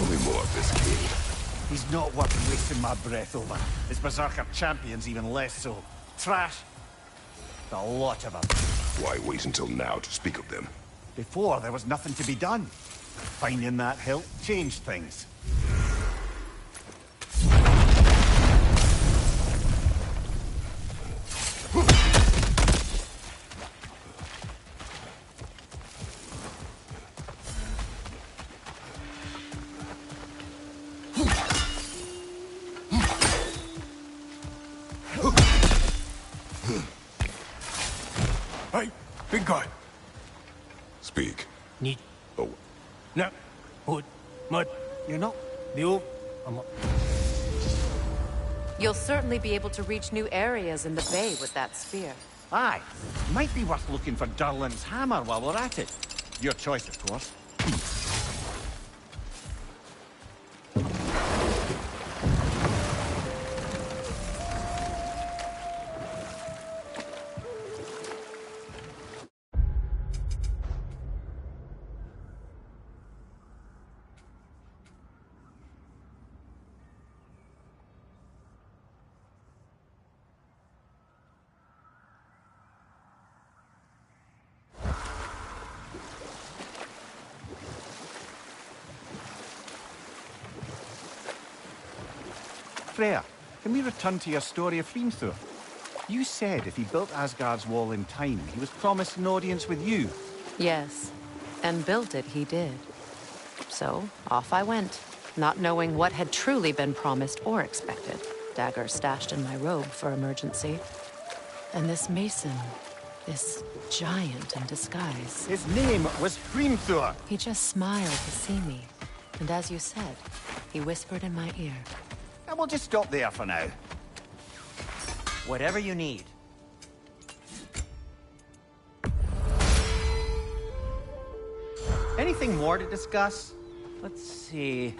Only more of this king. He's not worth wasting my breath over. His Berserker champions even less so. Trash. A lot of them. Why wait until now to speak of them? Before, there was nothing to be done. Finding that hilt changed things. Hey, big guy. Speak. Need. Oh, No. Hood. Mud. You're not... The old. You'll certainly be able to reach new areas in the bay with that spear. Aye. Might be worth looking for Durlin's hammer while we're at it. Your choice, of course. Freya, can we return to your story of Hrimthur? You said if he built Asgard's wall in time, he was promised an audience with you. Yes, and built it he did. So, off I went, not knowing what had truly been promised or expected. Dagger stashed in my robe for emergency. And this mason, this giant in disguise. His name was Hrimthur. He just smiled to see me. And as you said, he whispered in my ear. And we'll just stop there for now. Whatever you need. Anything more to discuss? Let's see.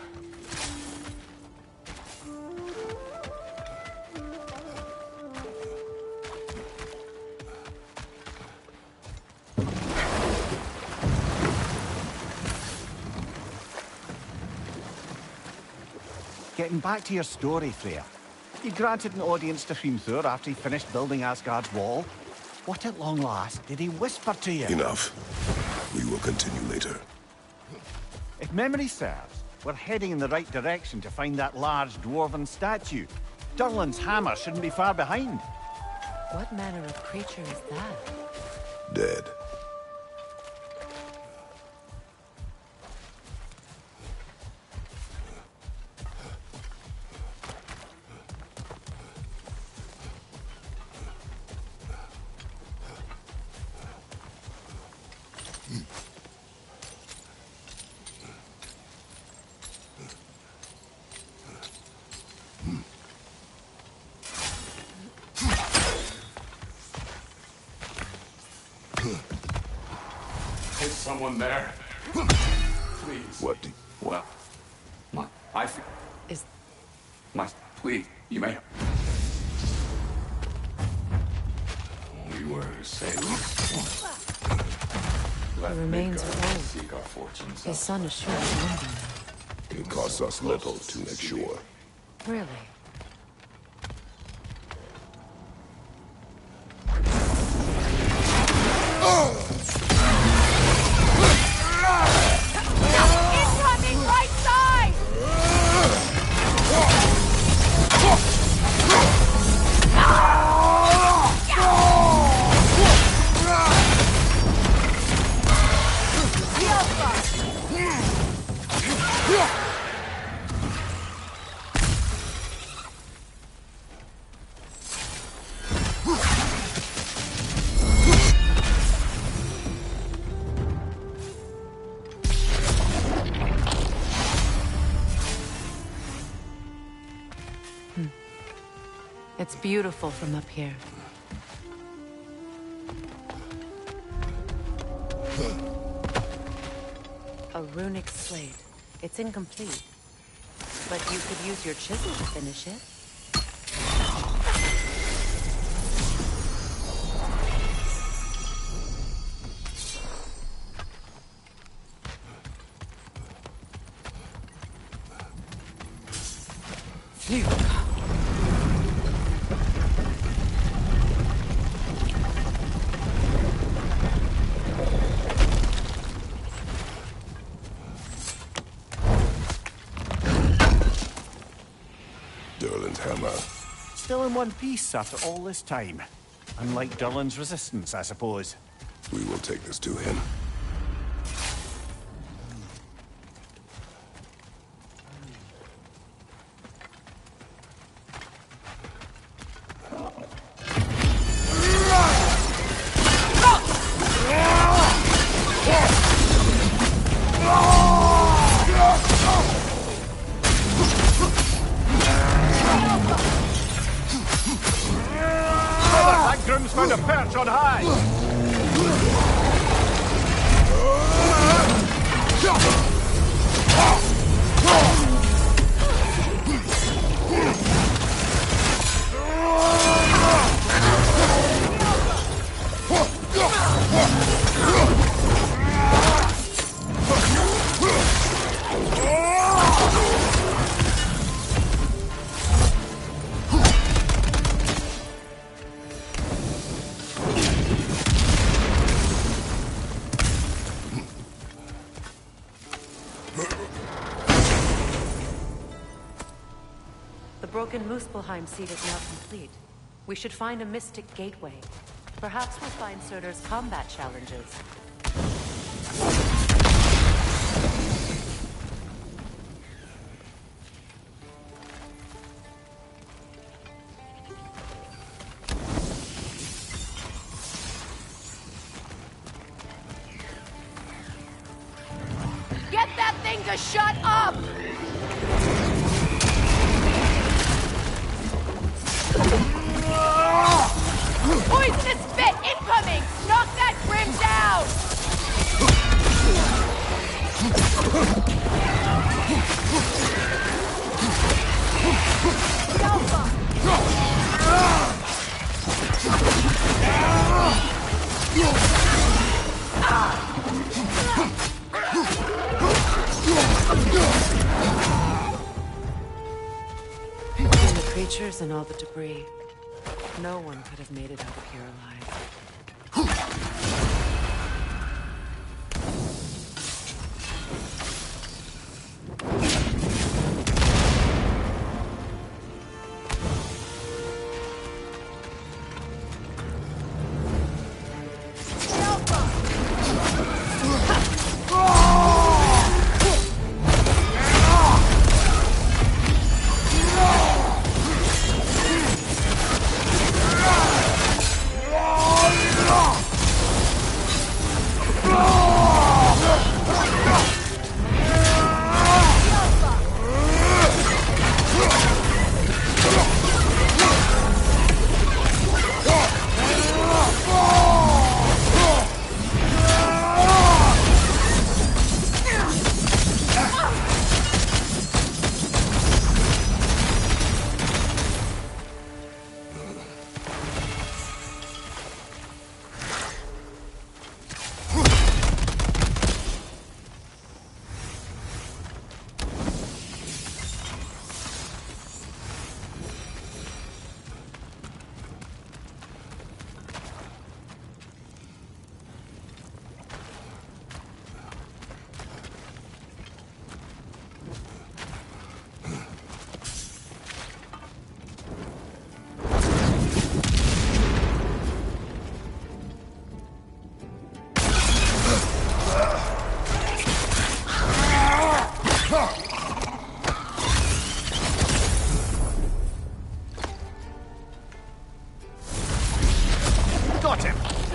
Getting back to your story, Freya. You granted an audience to Hrimthur after he finished building Asgard's wall. What at long last did he whisper to you? enough. We will continue later. If memory serves, we're heading in the right direction to find that large dwarven statue. Durlin's hammer shouldn't be far behind. What manner of creature is that? Dead. Is someone there? Please. What do... Well, I feel... Is... Please, you may... We were sailors. The remains are old. Seek our fortunes. His son is sure to remember them. It costs us little to make sure. Really? Incoming right side! It's beautiful from up here. A runic slate. It's incomplete. But you could use your chisel to finish it. Durlin's hammer. Still in one piece after all this time. Unlike Durlin's resistance, I suppose. We will take this to him. Grim's found a perch on high! The broken Muspelheim seat is now complete. We should find a mystic gateway. Perhaps we'll find Surtur's combat challenges. Get that thing to shut up! Poisonous spit incoming! Knock that Grim down! And the creatures and all the debris. No one could have made it out of here alive.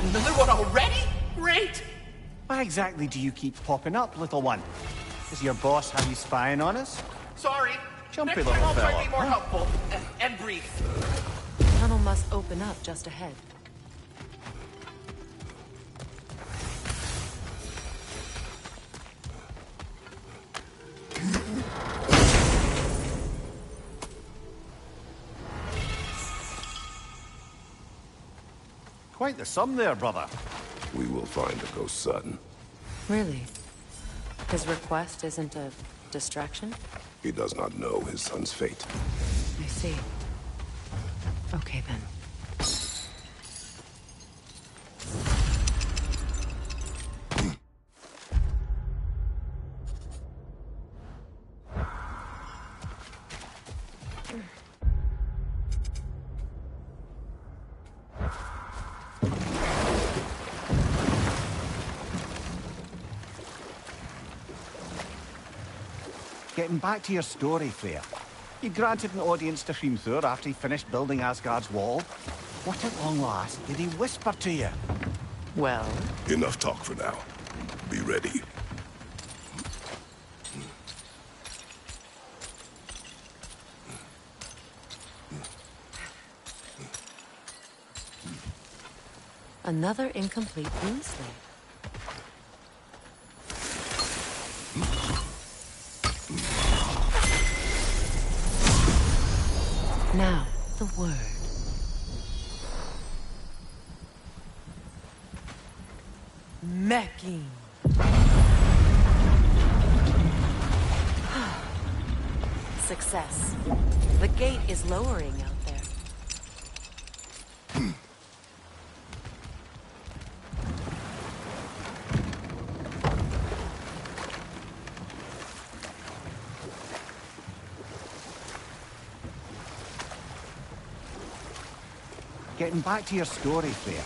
Another one already? Great! Why exactly do you keep popping up, little one? Does your boss have you spying on us? Sorry. Jumpy Next little time I'll try to fella, be more huh? helpful and brief. The tunnel must open up just ahead. Quite the sum there, brother. We will find the ghost's son. Really? His request isn't a distraction? He does not know his son's fate. I see. Okay, then. Getting back to your story, Freya. You granted an audience to Hrimthur after he finished building Asgard's wall. What at long last did he whisper to you? Well? Enough talk for now. Be ready. Another incomplete rune slate. Now, the word. Mecking. Success. The gate is lowering out there. Getting back to your story, Freya.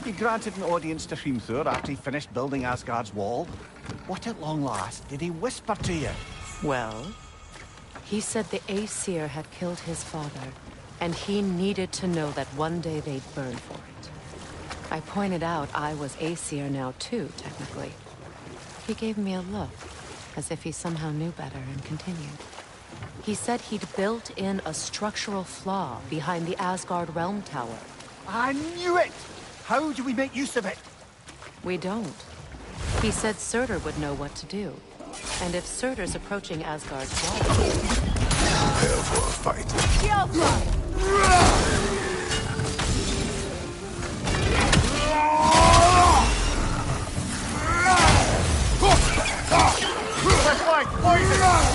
You granted an audience to Hrimthur after he finished building Asgard's wall. What at long last did he whisper to you? Well, he said the Aesir had killed his father, and he needed to know that one day they'd burn for it. I pointed out I was Aesir now too, technically. He gave me a look, as if he somehow knew better, and continued. He said he'd built in a structural flaw behind the Asgard Realm Tower. I knew it! How do we make use of it? We don't. He said Surtur would know what to do. And if Surtur's approaching Asgard's wall... Prepare for a fight. That's like poison!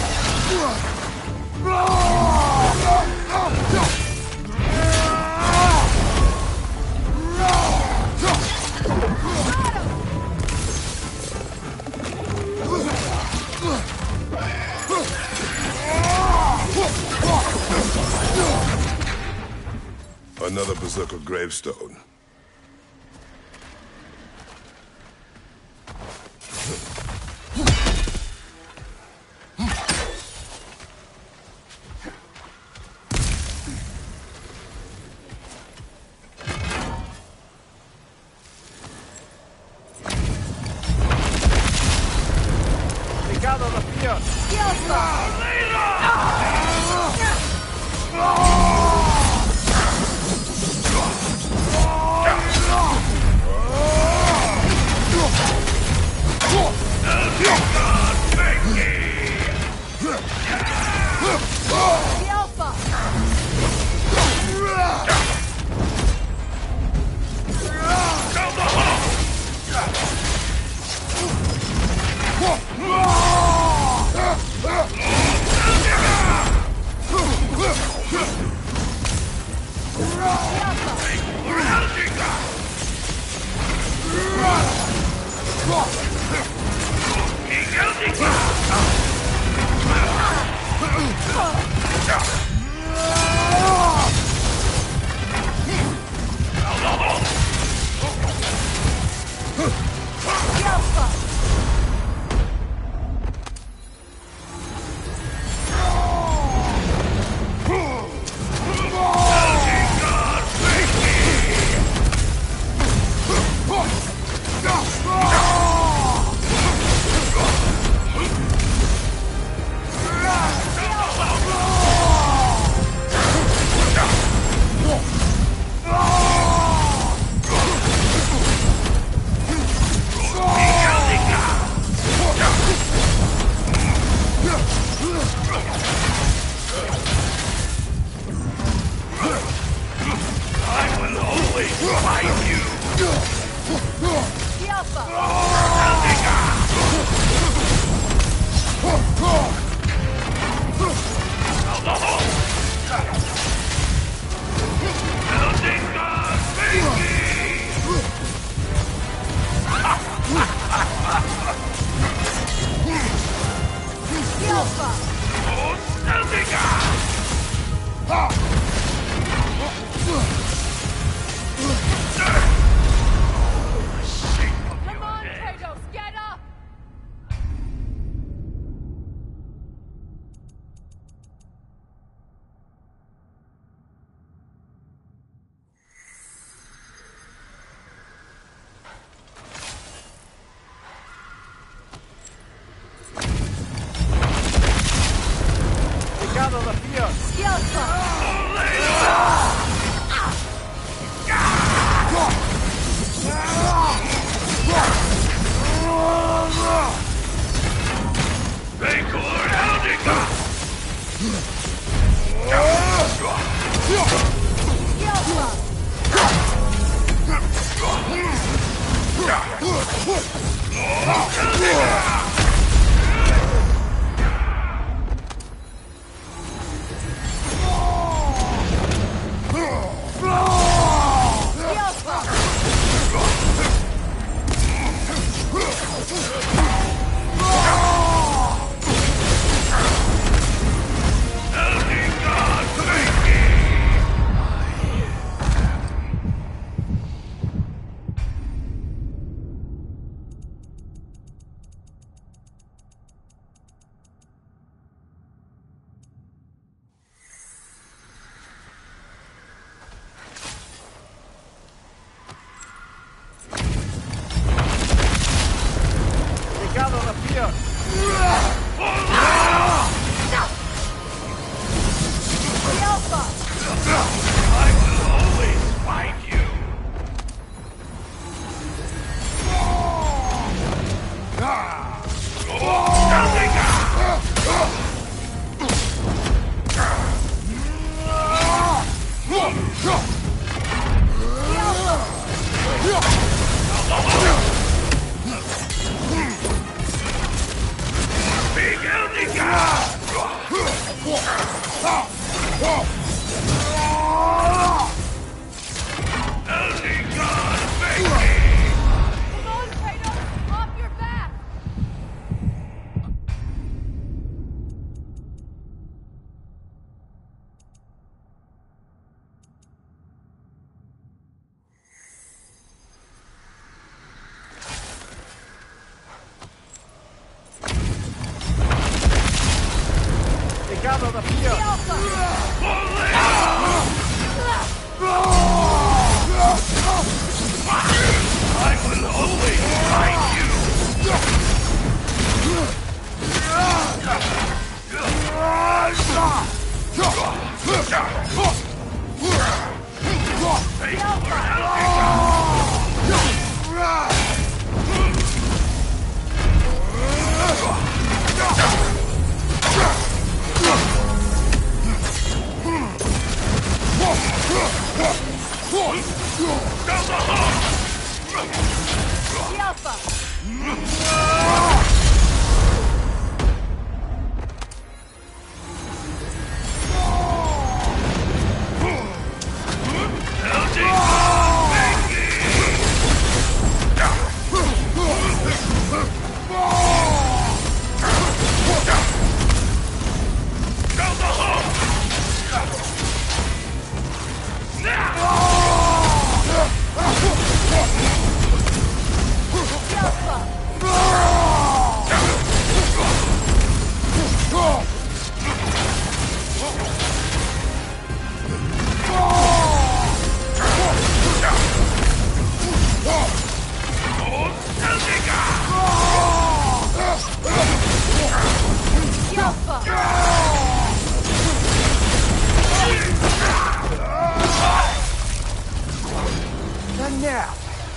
Another Berserker gravestone. Gather the fear!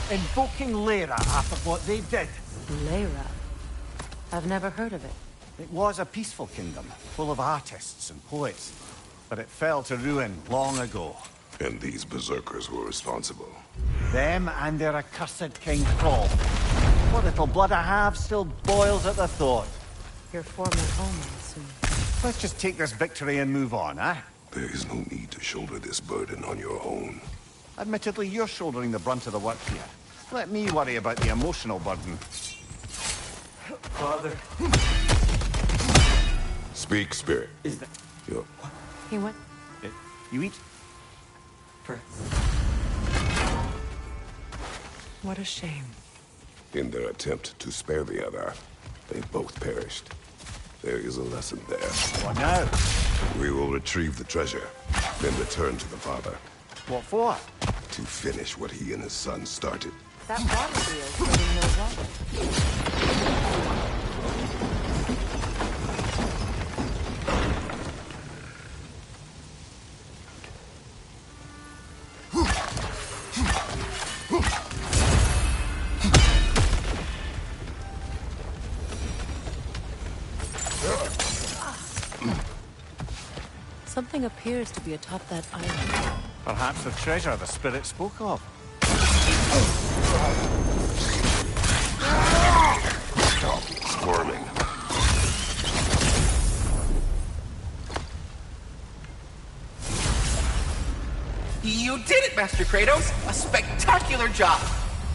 Invoking Lyra after what they did. Lyra? I've never heard of it. It was a peaceful kingdom, full of artists and poets. But it fell to ruin long ago. And these berserkers were responsible. Them and their accursed King Thrall. What little blood I have still boils at the thought. Your former home, I assume. Let's just take this victory and move on, eh? There is no need to shoulder this burden on your own. Admittedly, you're shouldering the brunt of the work here. Let me worry about the emotional burden. Father. Speak, Spirit. Is that... He went... You eat? What a shame. In their attempt to spare the other, they both perished. There is a lesson there. What now? We will retrieve the treasure, then return to the father. What for? To finish what he and his son started. That water wheel really knows water. Something appears to be atop that island. Perhaps the treasure the spirit spoke of. Stop squirming. You did it, Master Kratos! A spectacular job!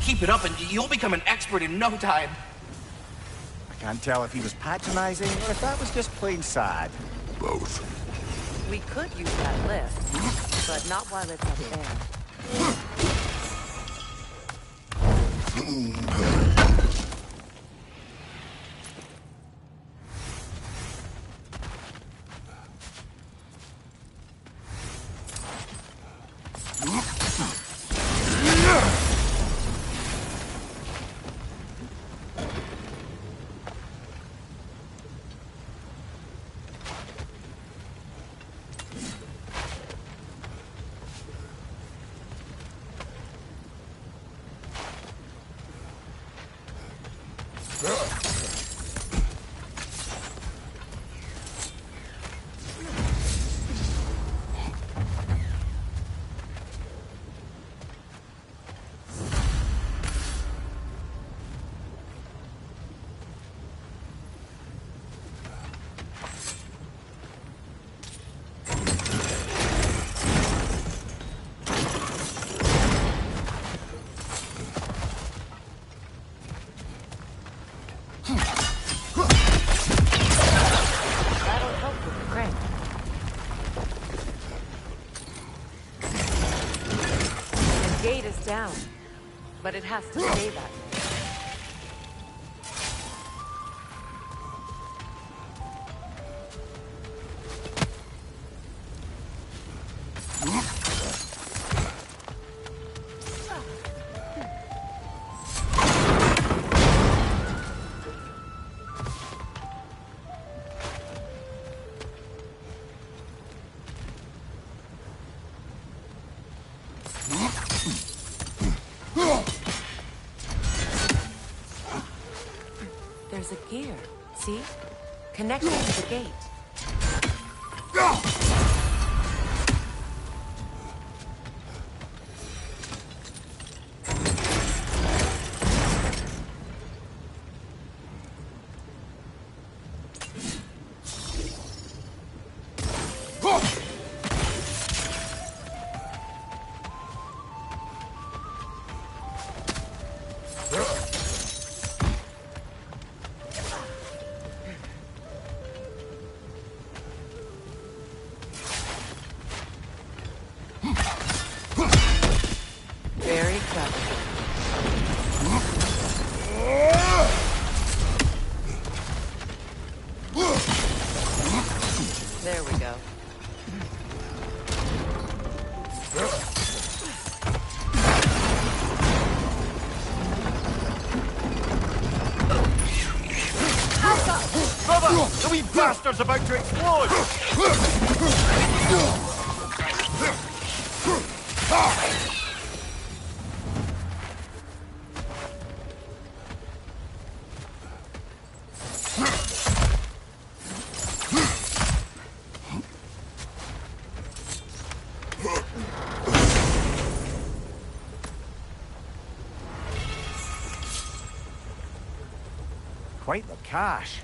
Keep it up and you'll become an expert in no time. I can't tell if he was patronizing or if that was just plain sad. Both. We could use that lift, but not while it's up there. Down, but it has to stay that way. There's a gear, see? Connected to the gate. Very clever. There we go. Brother! The wee bastard's about to explode! Quite the cache.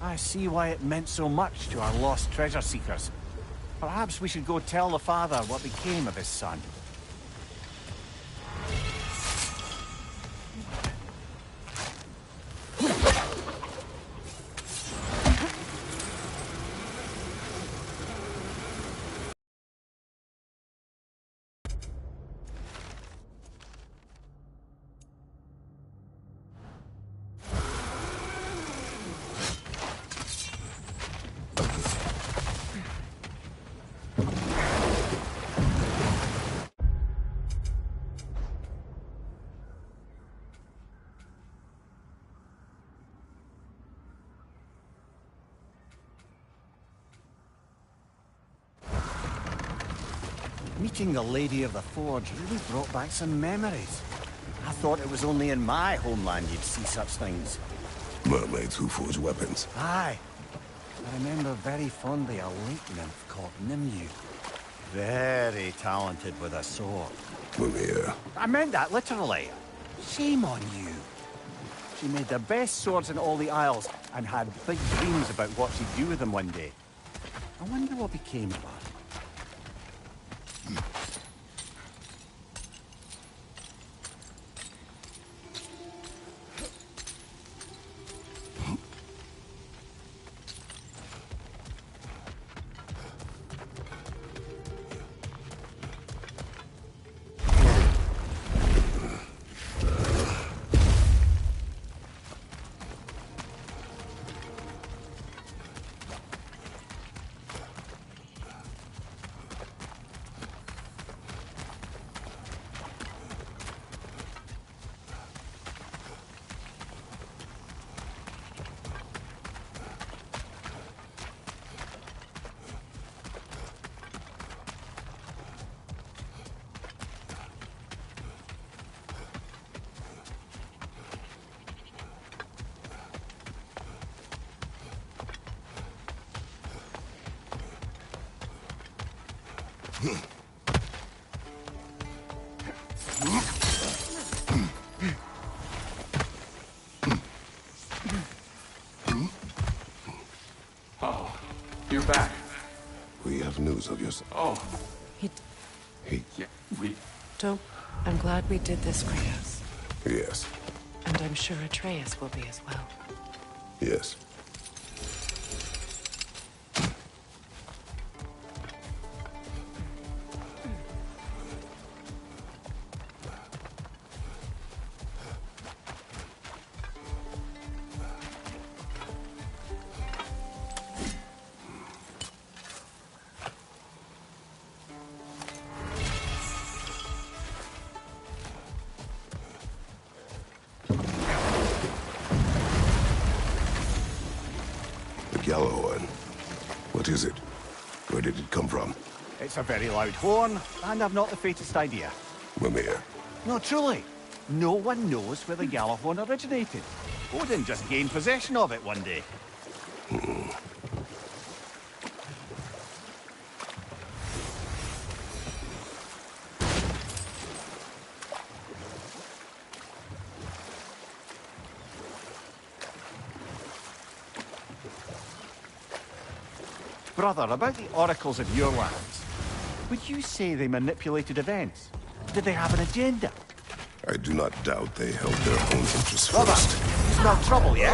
I see why it meant so much to our lost treasure seekers. Perhaps we should go tell the father what became of his son. Meeting the Lady of the Forge really brought back some memories. I thought it was only in my homeland you'd see such things. Mermaids who forge weapons. Aye. I remember very fondly a lake nymph called Nimue. Very talented with a sword. Mimir. I meant that literally. Shame on you. She made the best swords in all the Isles and had big dreams about what she'd do with them one day. I wonder what became of her. Oh, you're back. We have news of yours. Oh, Yeah, Don't... I'm glad we did this, Kratos. yes, And I'm sure Atreus will be as well. yes. Yellow one. What is it? Where did it come from? It's a very loud horn, and I've not the faintest idea. Mimir. No, truly. No one knows where the Gjallarhorn originated. Odin just gained possession of it one day. Brother, about the oracles of your lands, would you say they manipulated events? Did they have an agenda? I do not doubt they held their own interests Brother, first. you smell trouble, yeah?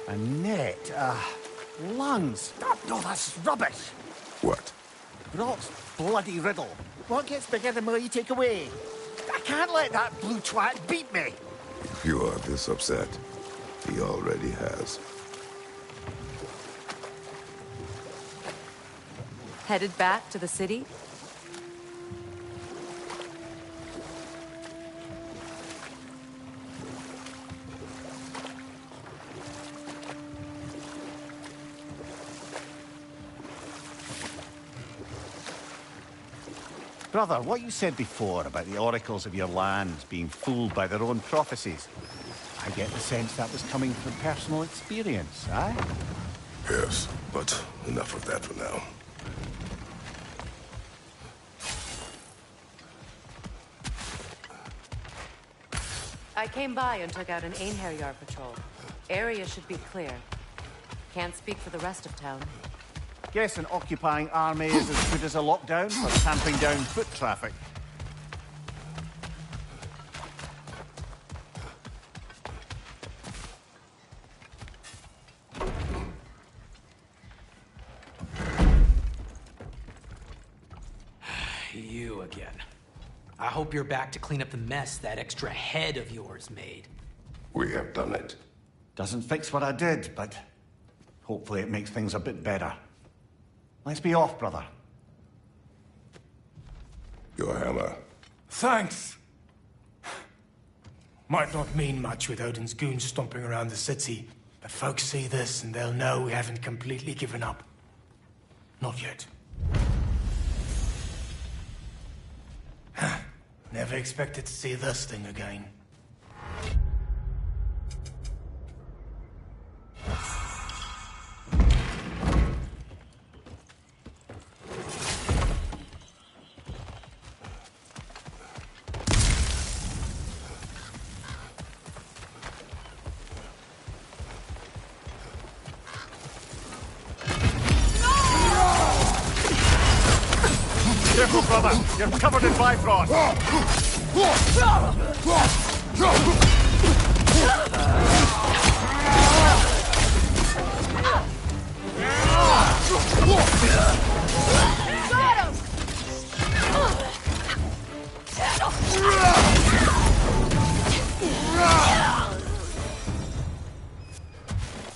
A net, lungs. Oh, no, that's rubbish. What? Brock's bloody riddle. What gets bigger the more you take away? I can't let that blue twat beat me. If you are this upset, he already has. Headed back to the city? Brother, what you said before about the oracles of your lands being fooled by their own prophecies, I get the sense that was coming from personal experience, eh? Yes, but enough of that for now. I came by and took out an Einherjar patrol. Area should be clear. Can't speak for the rest of town. Guess an occupying army is as good as a lockdown for tamping down foot traffic. You again. I hope you're back to clean up the mess that extra head of yours made. We have done it. Doesn't fix what I did, but hopefully it makes things a bit better. Let's be off, brother. Your hammer. Thanks. Might not mean much with Odin's goons stomping around the city, but folks see this and they'll know we haven't completely given up. Not yet. Never expected to see this thing again. Careful, brother! You're covered in Bifrost!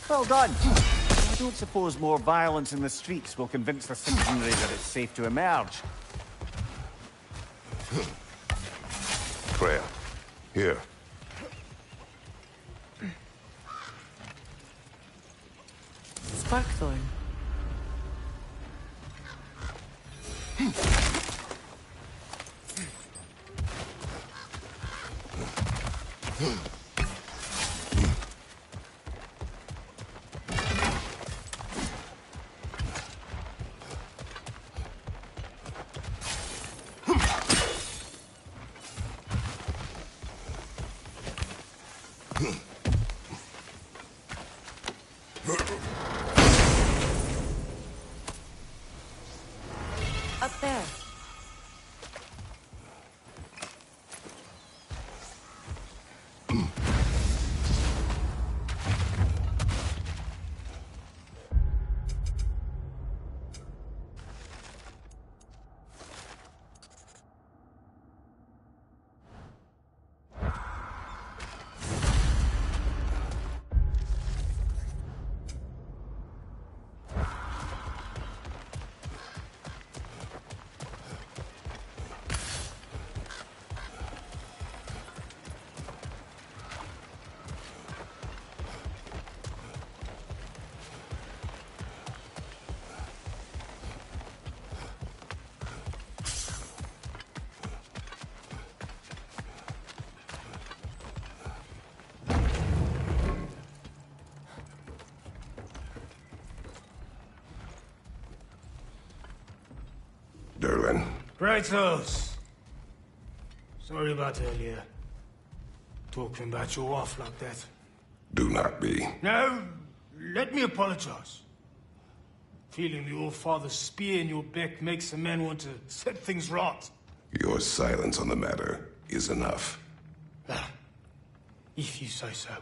Well done. I don't suppose more violence in the streets will convince the citizenry that it's safe to emerge. Freya, here. Sparkthorn. Up there. Derlin. Kratos! Sorry about earlier. Talking about your wife like that. Do not be. No, let me apologize. Feeling the All-Father's spear in your back makes a man want to set things right. Your silence on the matter is enough. If you say so.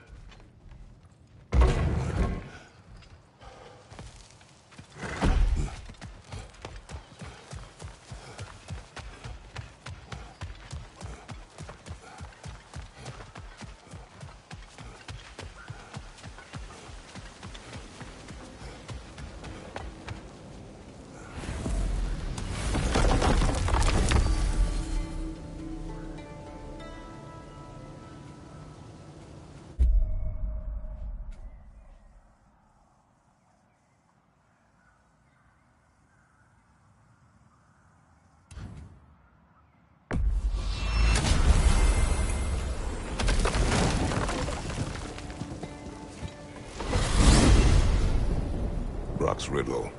riddle.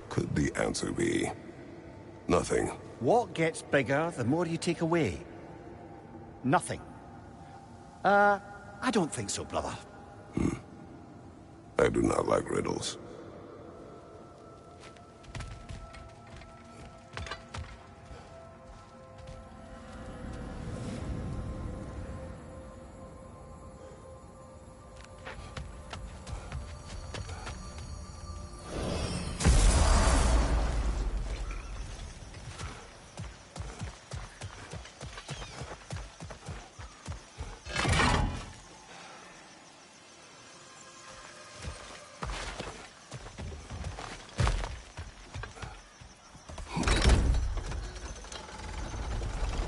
Could the answer be nothing? What gets bigger the more you take away? Nothing. I don't think so, brother. I do not like riddles.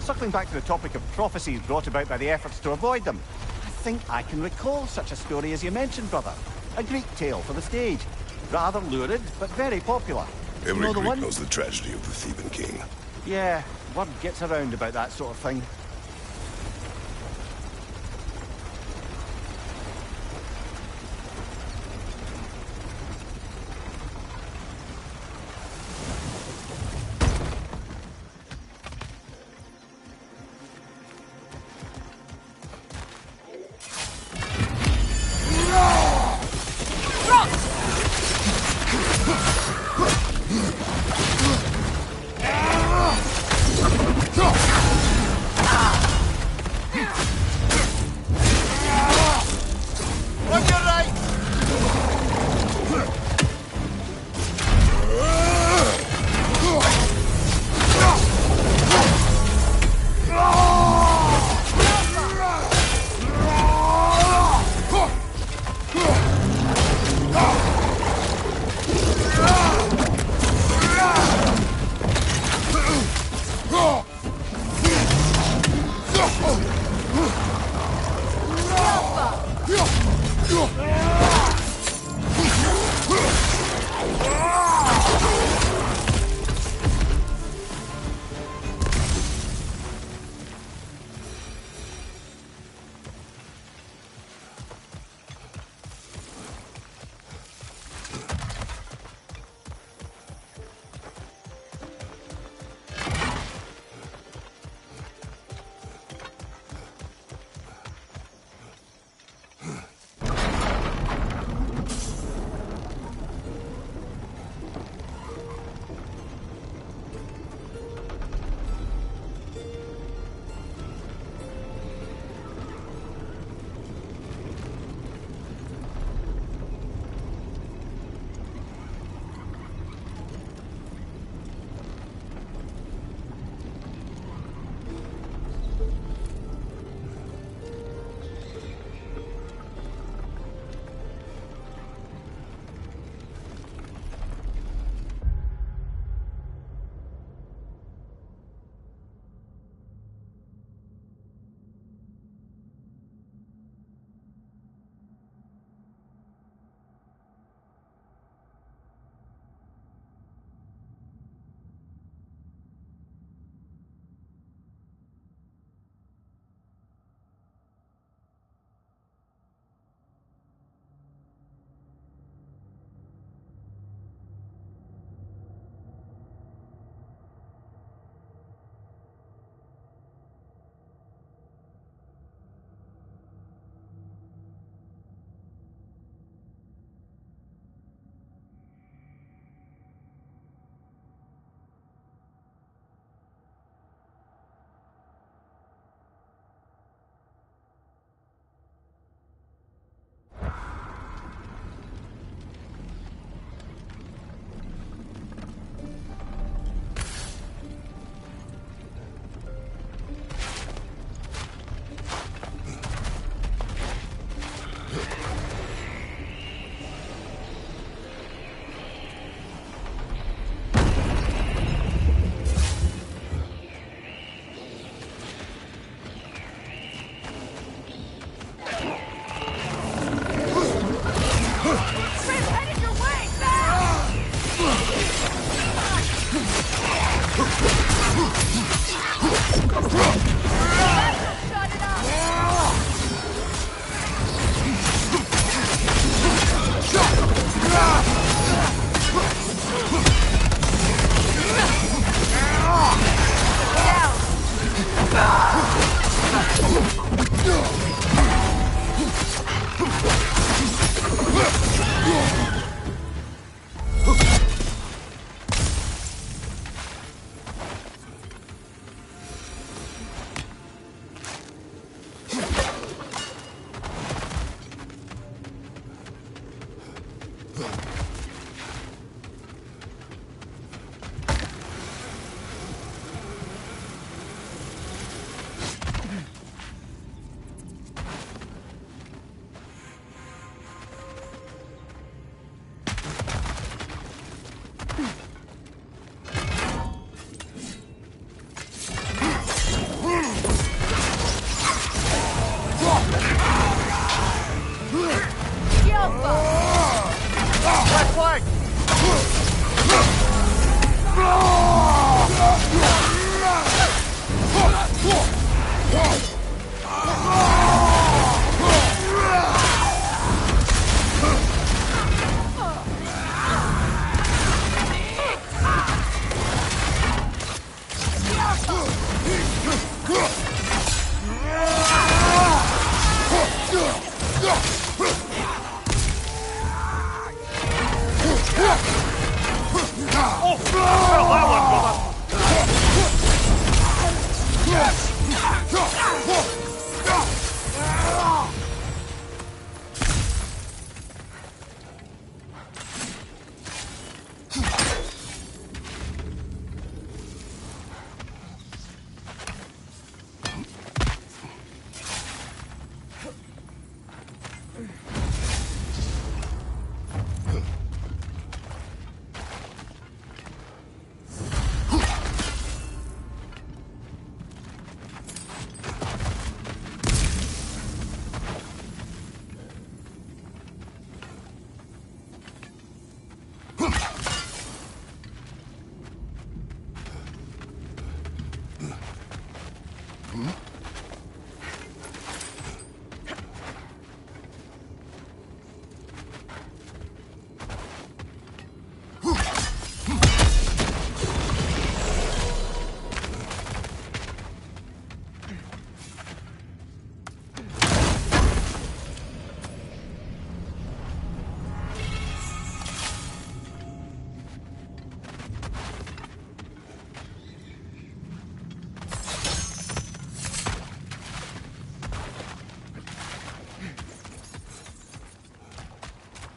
Circling back to the topic of prophecies brought about by the efforts to avoid them, I think I can recall such a story as you mentioned, brother. A Greek tale for the stage. Rather lurid, but very popular. Every You know the Greek one? knows the tragedy of the Theban king. Yeah, word gets around about that sort of thing.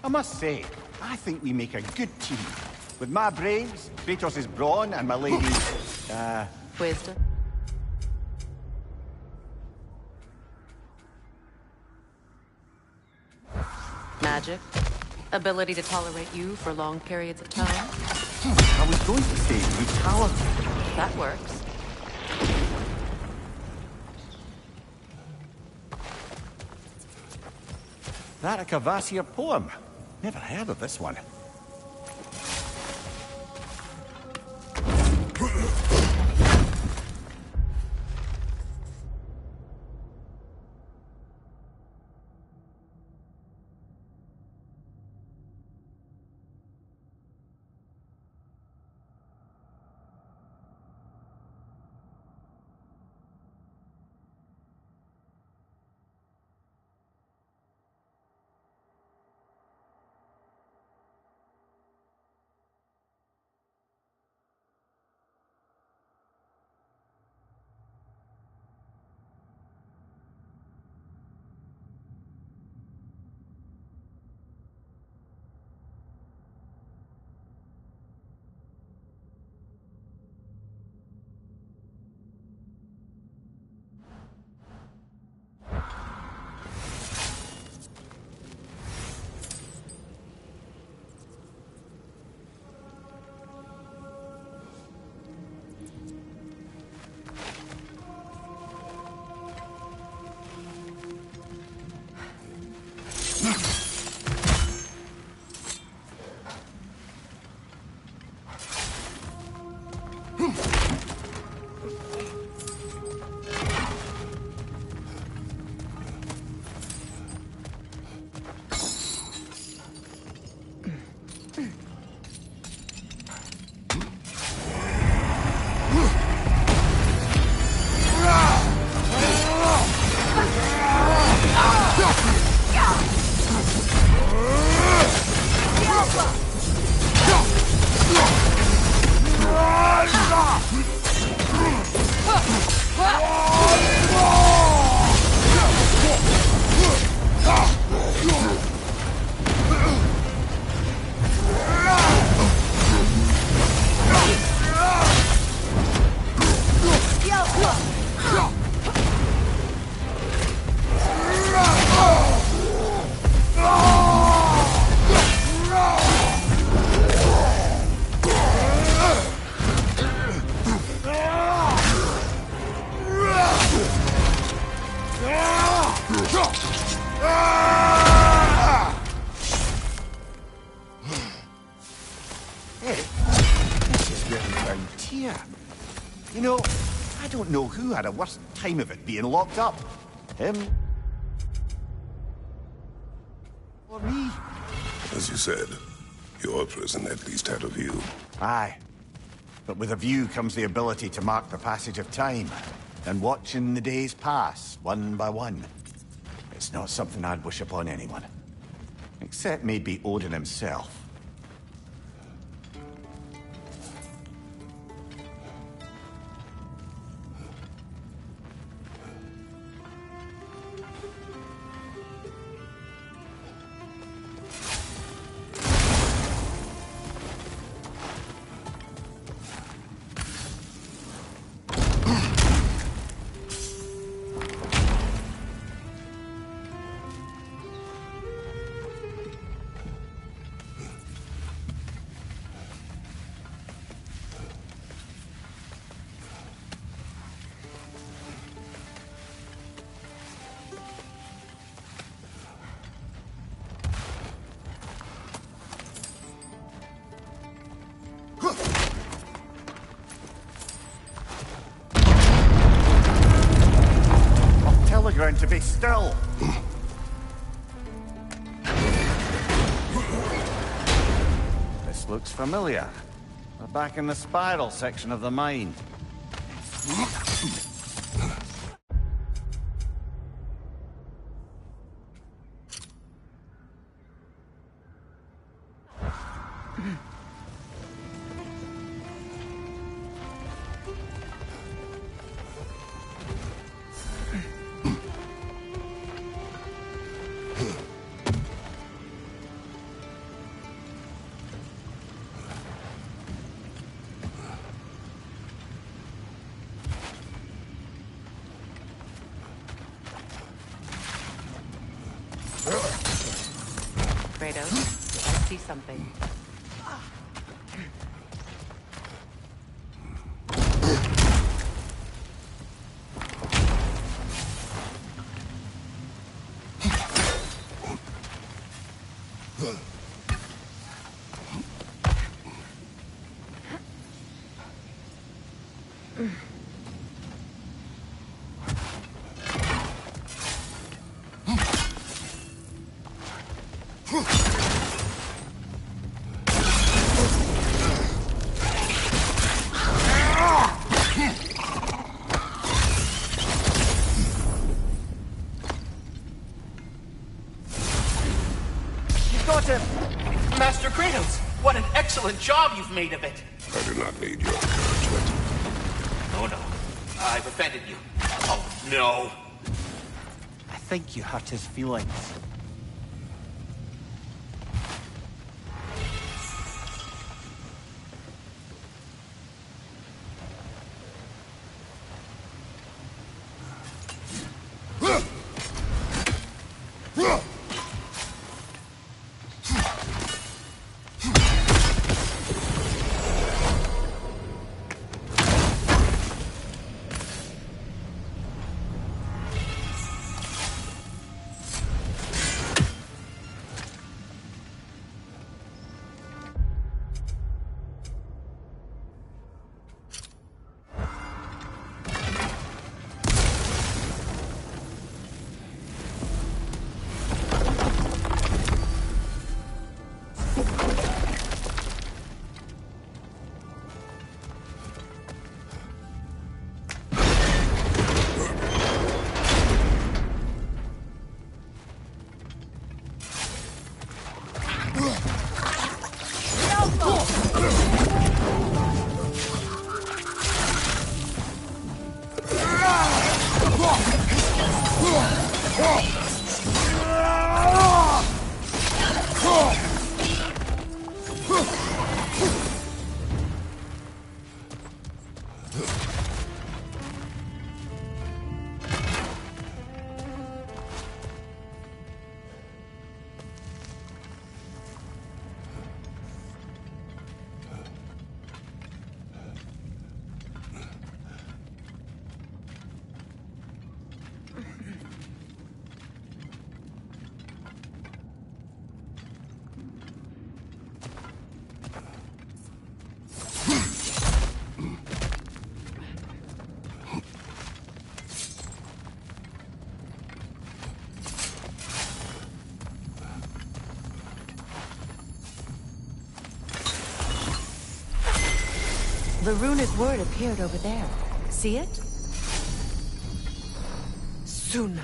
I must say, I think we make a good team. With my brains, Kratos' brawn, and my lady's, Wisdom. Magic. Ability to tolerate you for long periods of time. I was going to say brutality. That works. That a Cavassier poem? Never heard of this one. You know, I don't know who had a worse time of it being locked up. Him? Or me? As you said, your prison at least had a view. Aye. But with a view comes the ability to mark the passage of time, and watching the days pass, one by one. It's not something I'd wish upon anyone. Except maybe Odin himself. ground to be still. This looks familiar. We're back in the spiral section of the mine. Kratos, I see something. Master Kratos, what an excellent job you've made of it. I do not need your encouragement. Oh no, I've offended you. Oh no. I think you hurt his feelings. The runic word appeared over there. See it? Suna.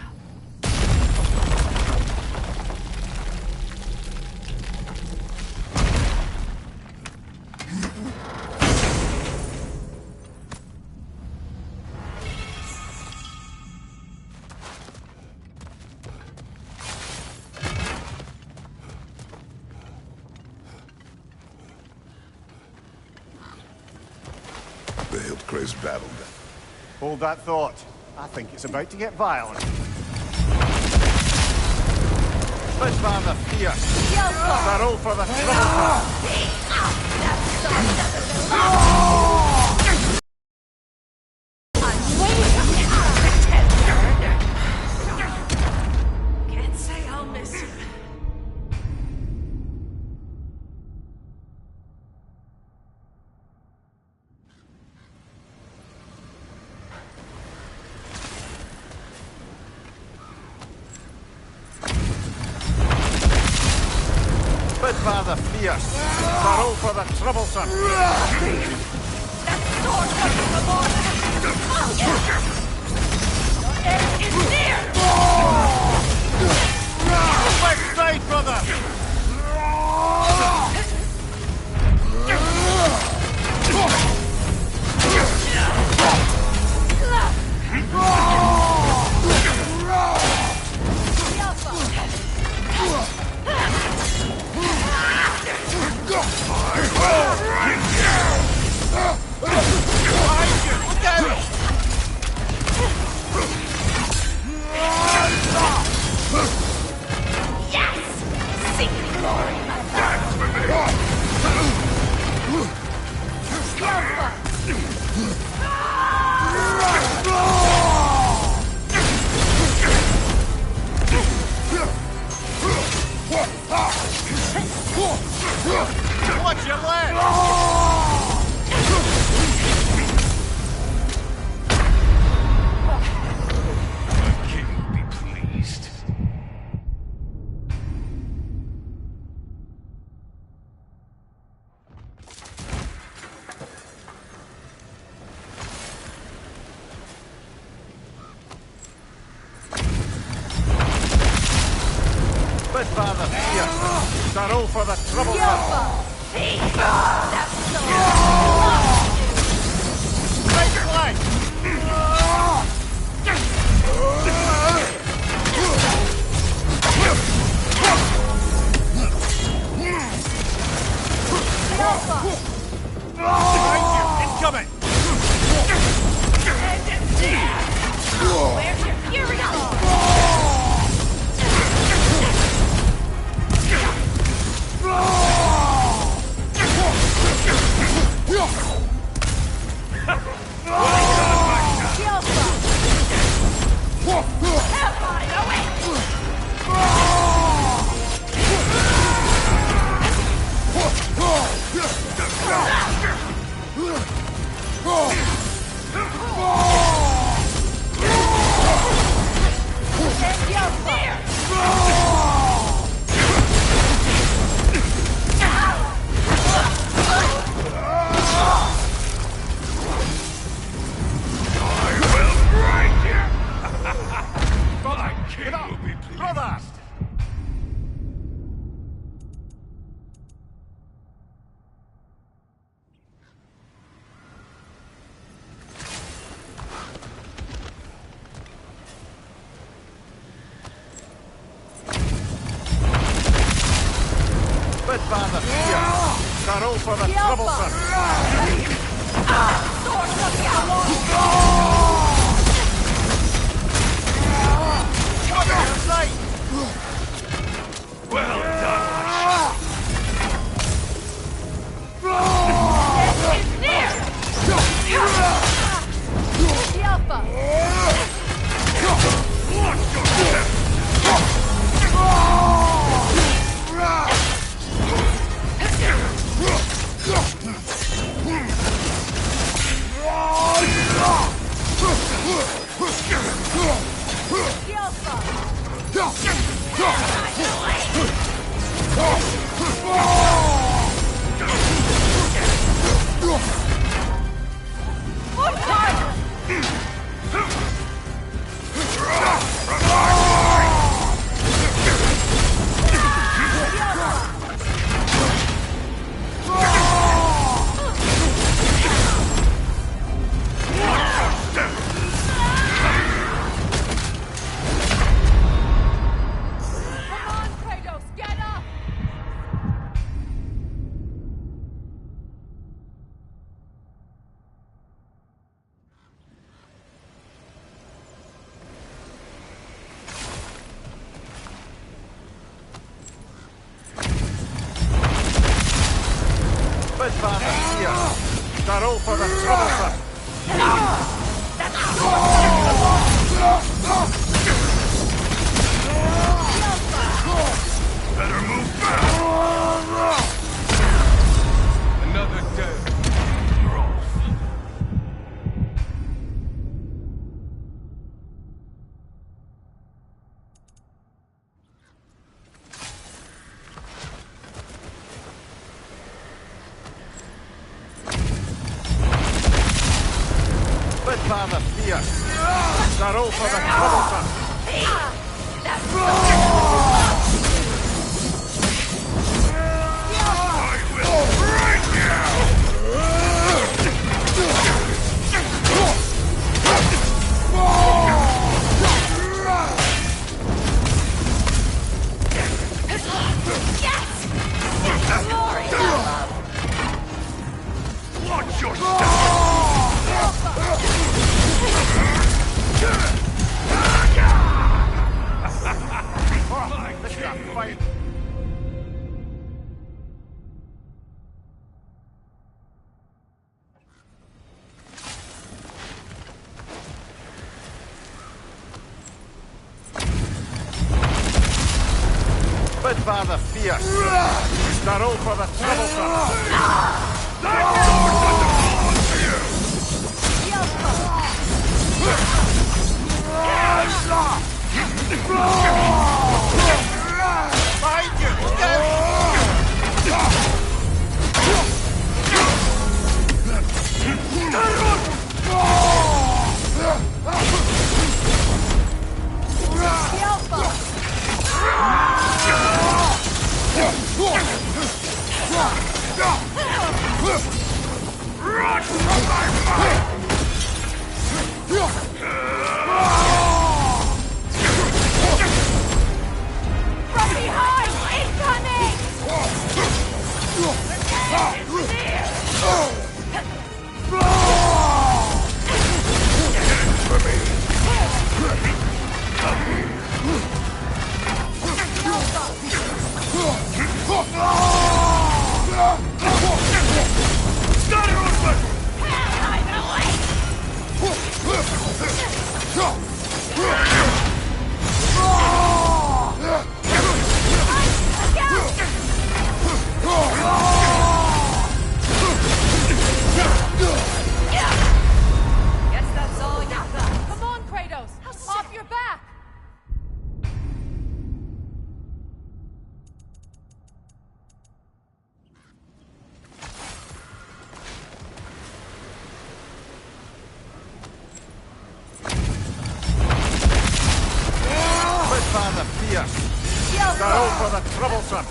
The Hildcrays battled. Hold that thought. I think it's about to get violent. Spitfire the fierce. Barrel for the Can't say I'll miss you. Father fierce, sorrow for the troublesome. That sword wasn't the Lord. Your end is near! Left side, brother! Yes! Seek glory, my Watch your leg! The king will be pleased. Good Father fierce, sorrow for the troublesome. Right flank! Incoming! Where's your fury? Good Father fierce, sorrow for the troublesome. Well done. Good father, fierce. Sorrow for the troublesome. Watch your step! Fight. Good father, fierce. Sorrow for the Behind you! From behind! Incoming! Guess that's all you got. Come on, Kratos! Off your back! Good father, fierce. Sorrow for the troublesome.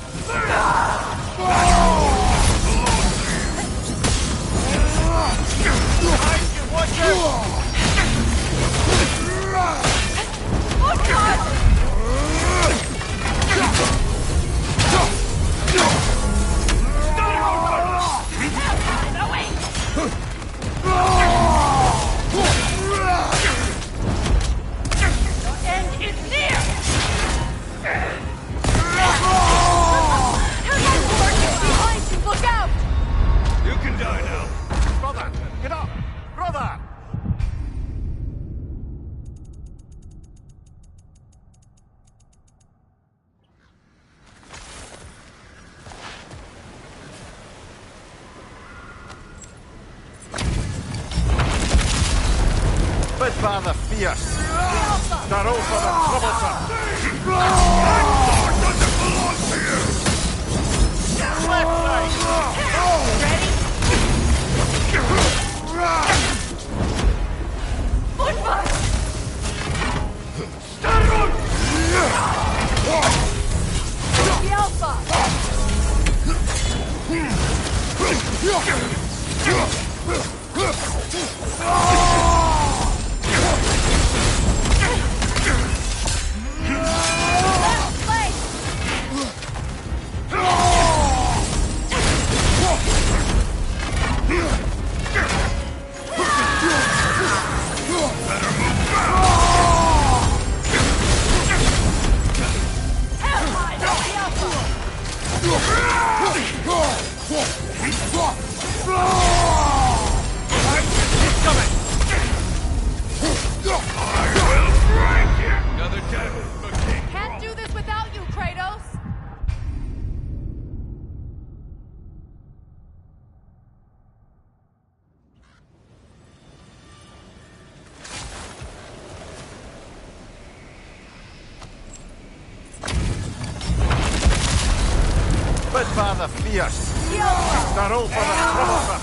End is near! Behind you, look out! You can die now. Brother, get up! Brother! Good father, fierce. Sorrow for the troublesome. Left side. Can't do this without you, Kratos! Good father, fierce. Sorrow for the troublesome.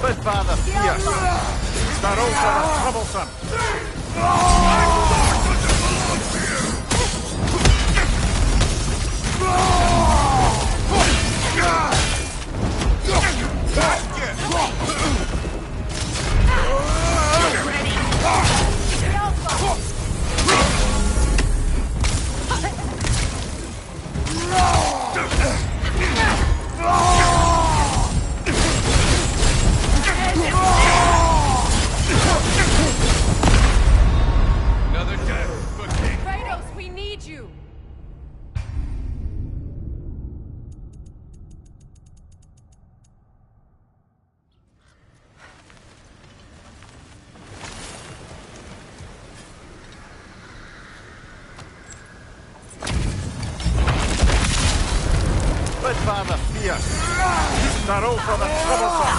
But Father Fierce, start over the troublesome. Another death for King. Kratos, we need you! But Father Fierce, start over the troublesome.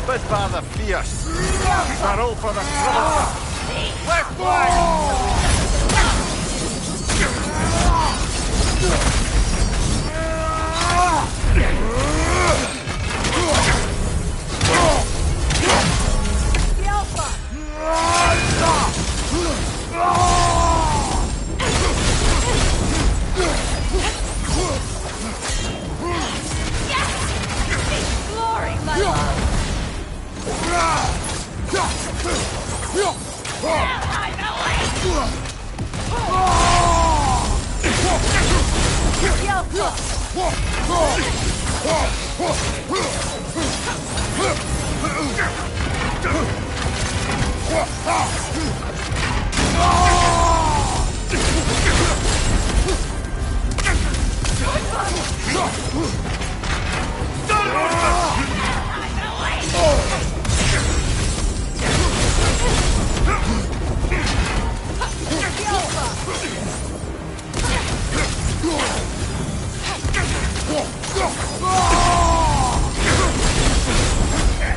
But Father Fierce, start over the troublesome. Left flank! Glory, my love!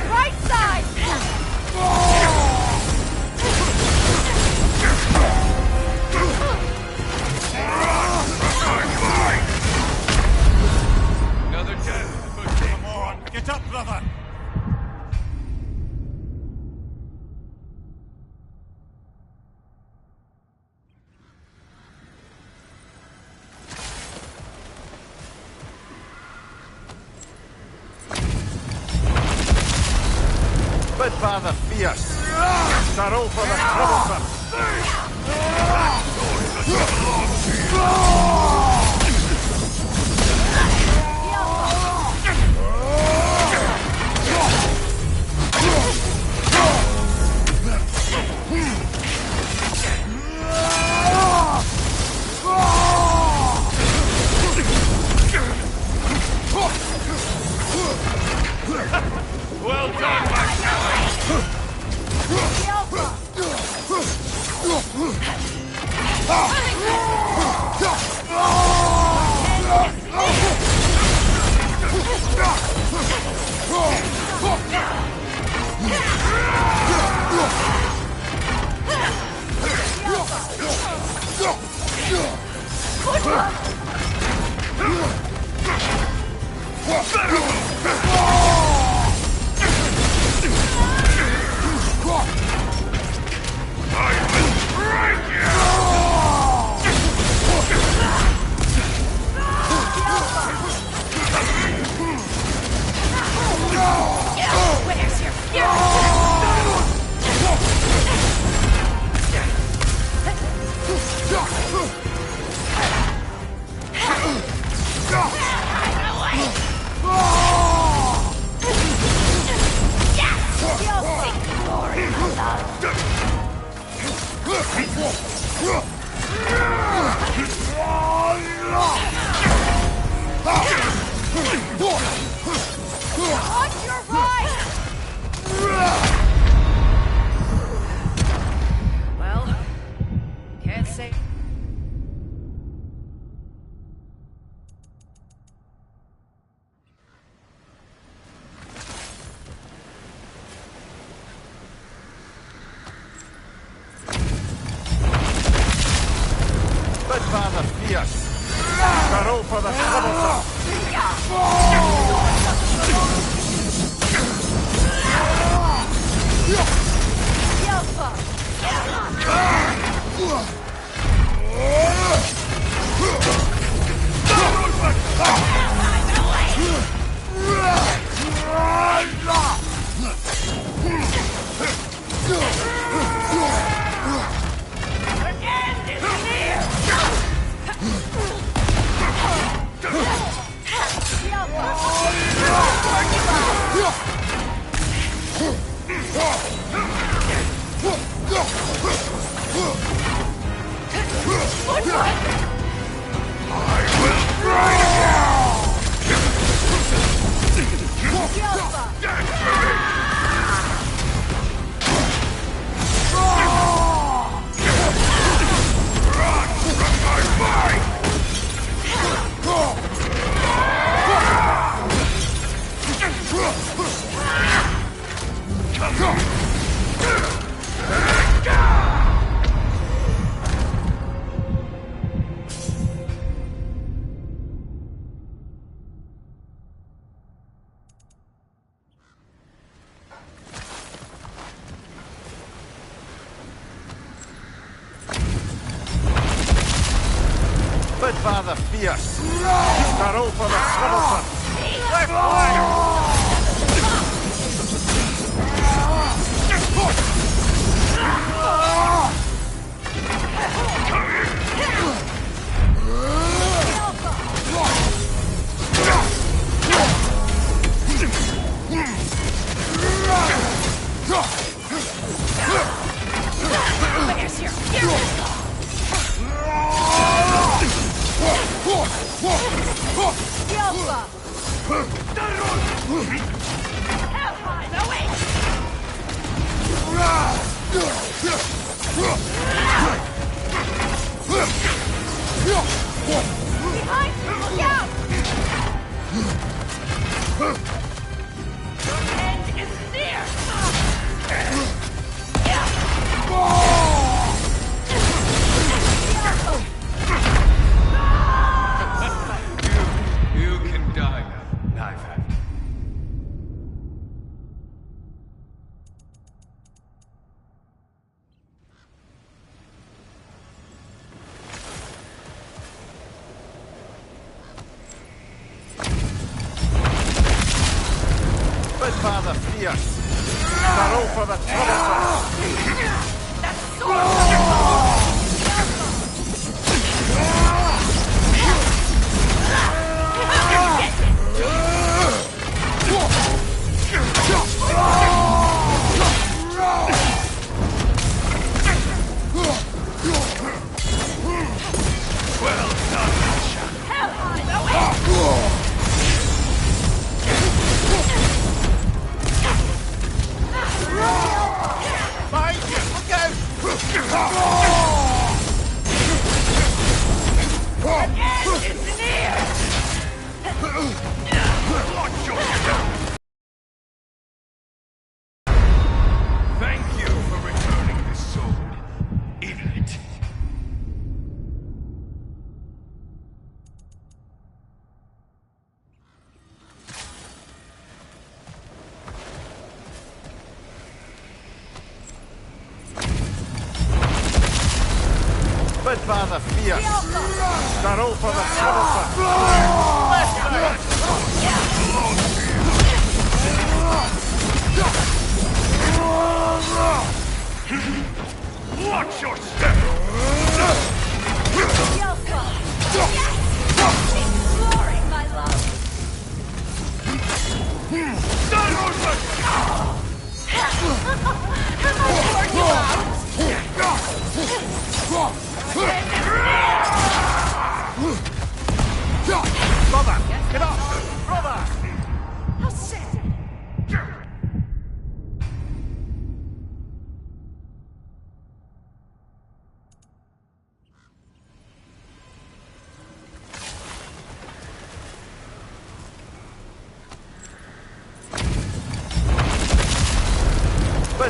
Right side! Another death for King. Come on, get up, brother. But Father Fierce, start over the troublesome. Well done, my Well, can't say. Good Father Fierce. Carol for the troublesome. Good Father Fierce. Carol for the troublesome. Left flank. You can die now, knife hand. Good Father Fierce. Carol for the troublesome. Well done, Find you! Look out! Thank you for returning this sword, idiot. Good Father Fierce. Carol for the troublesome. Left side.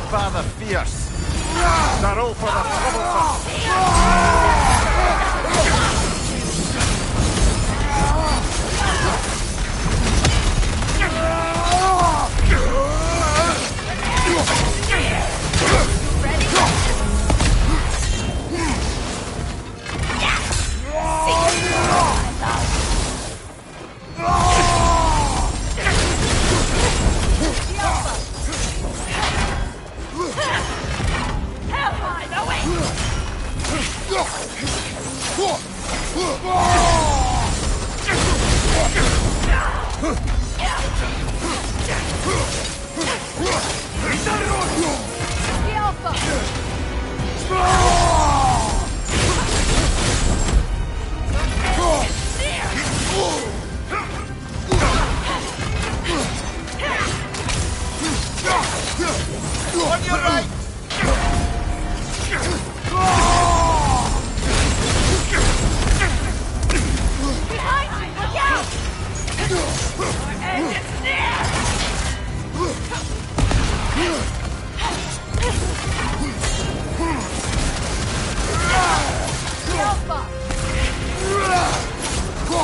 father fierce. Sorrow for the troublesome. On your right! Behind you! Look out! Your end is near! The Alpha! The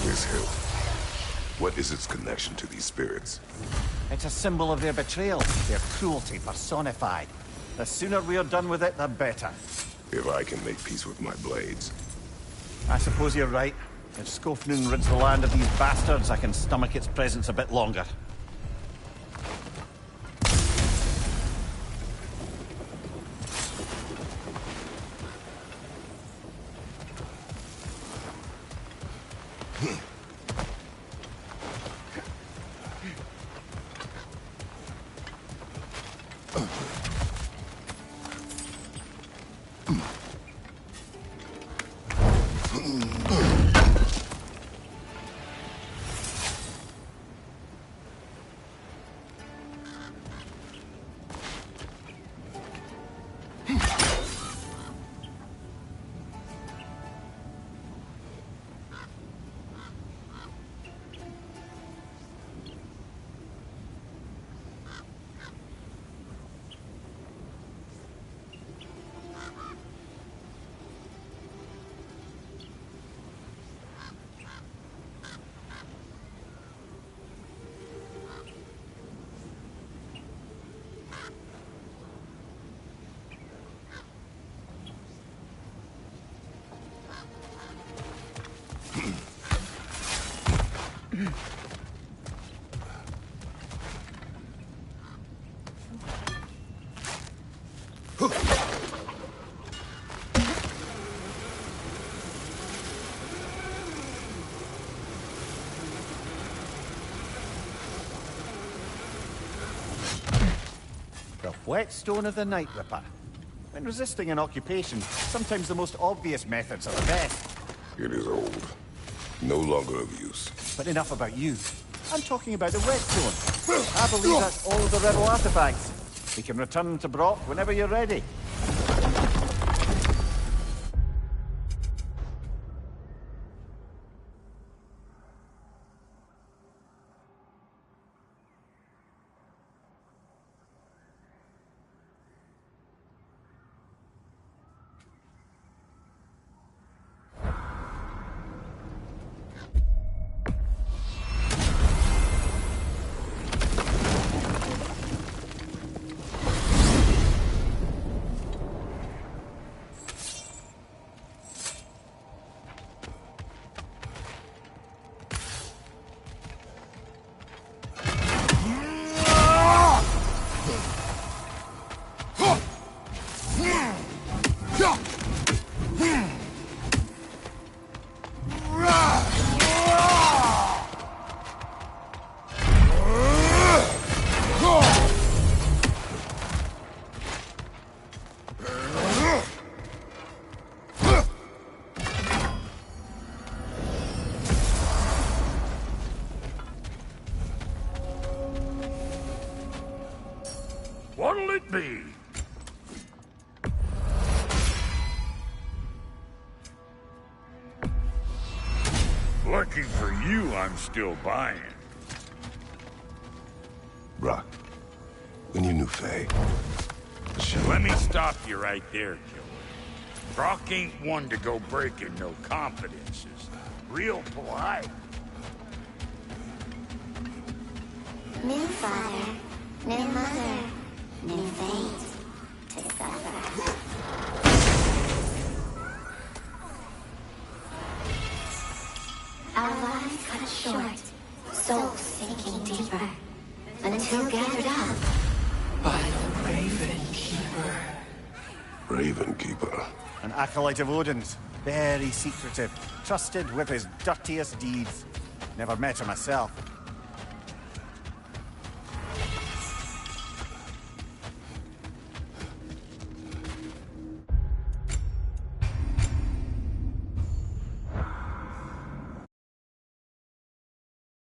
This hill. What is its connection to these spirits? It's a symbol of their betrayal, their cruelty personified. The sooner we're done with it, the better. If I can make peace with my blades. I suppose you're right. If Skofnung rids the land of these bastards, I can stomach its presence a bit longer. The whetstone of the Night Ripper. When resisting an occupation, sometimes the most obvious methods are the best. It is old. No longer of use. But enough about you. I'm talking about the whetstone. I believe that's all of the rebel artifacts. We can return to Brock whenever you're ready. What'll it be? Lucky for you, I'm still buying. Brock, when you knew Faye, Let me stop you right there, killer. Brock ain't one to go breaking no confidences. Real polite. New father, new mother, new fate to suffer. Our lives cut short, souls sinking deeper, until gathered up by the Raven Keeper. Raven Keeper. An acolyte of Odin's. Very secretive. Trusted with his dirtiest deeds. Never met her myself.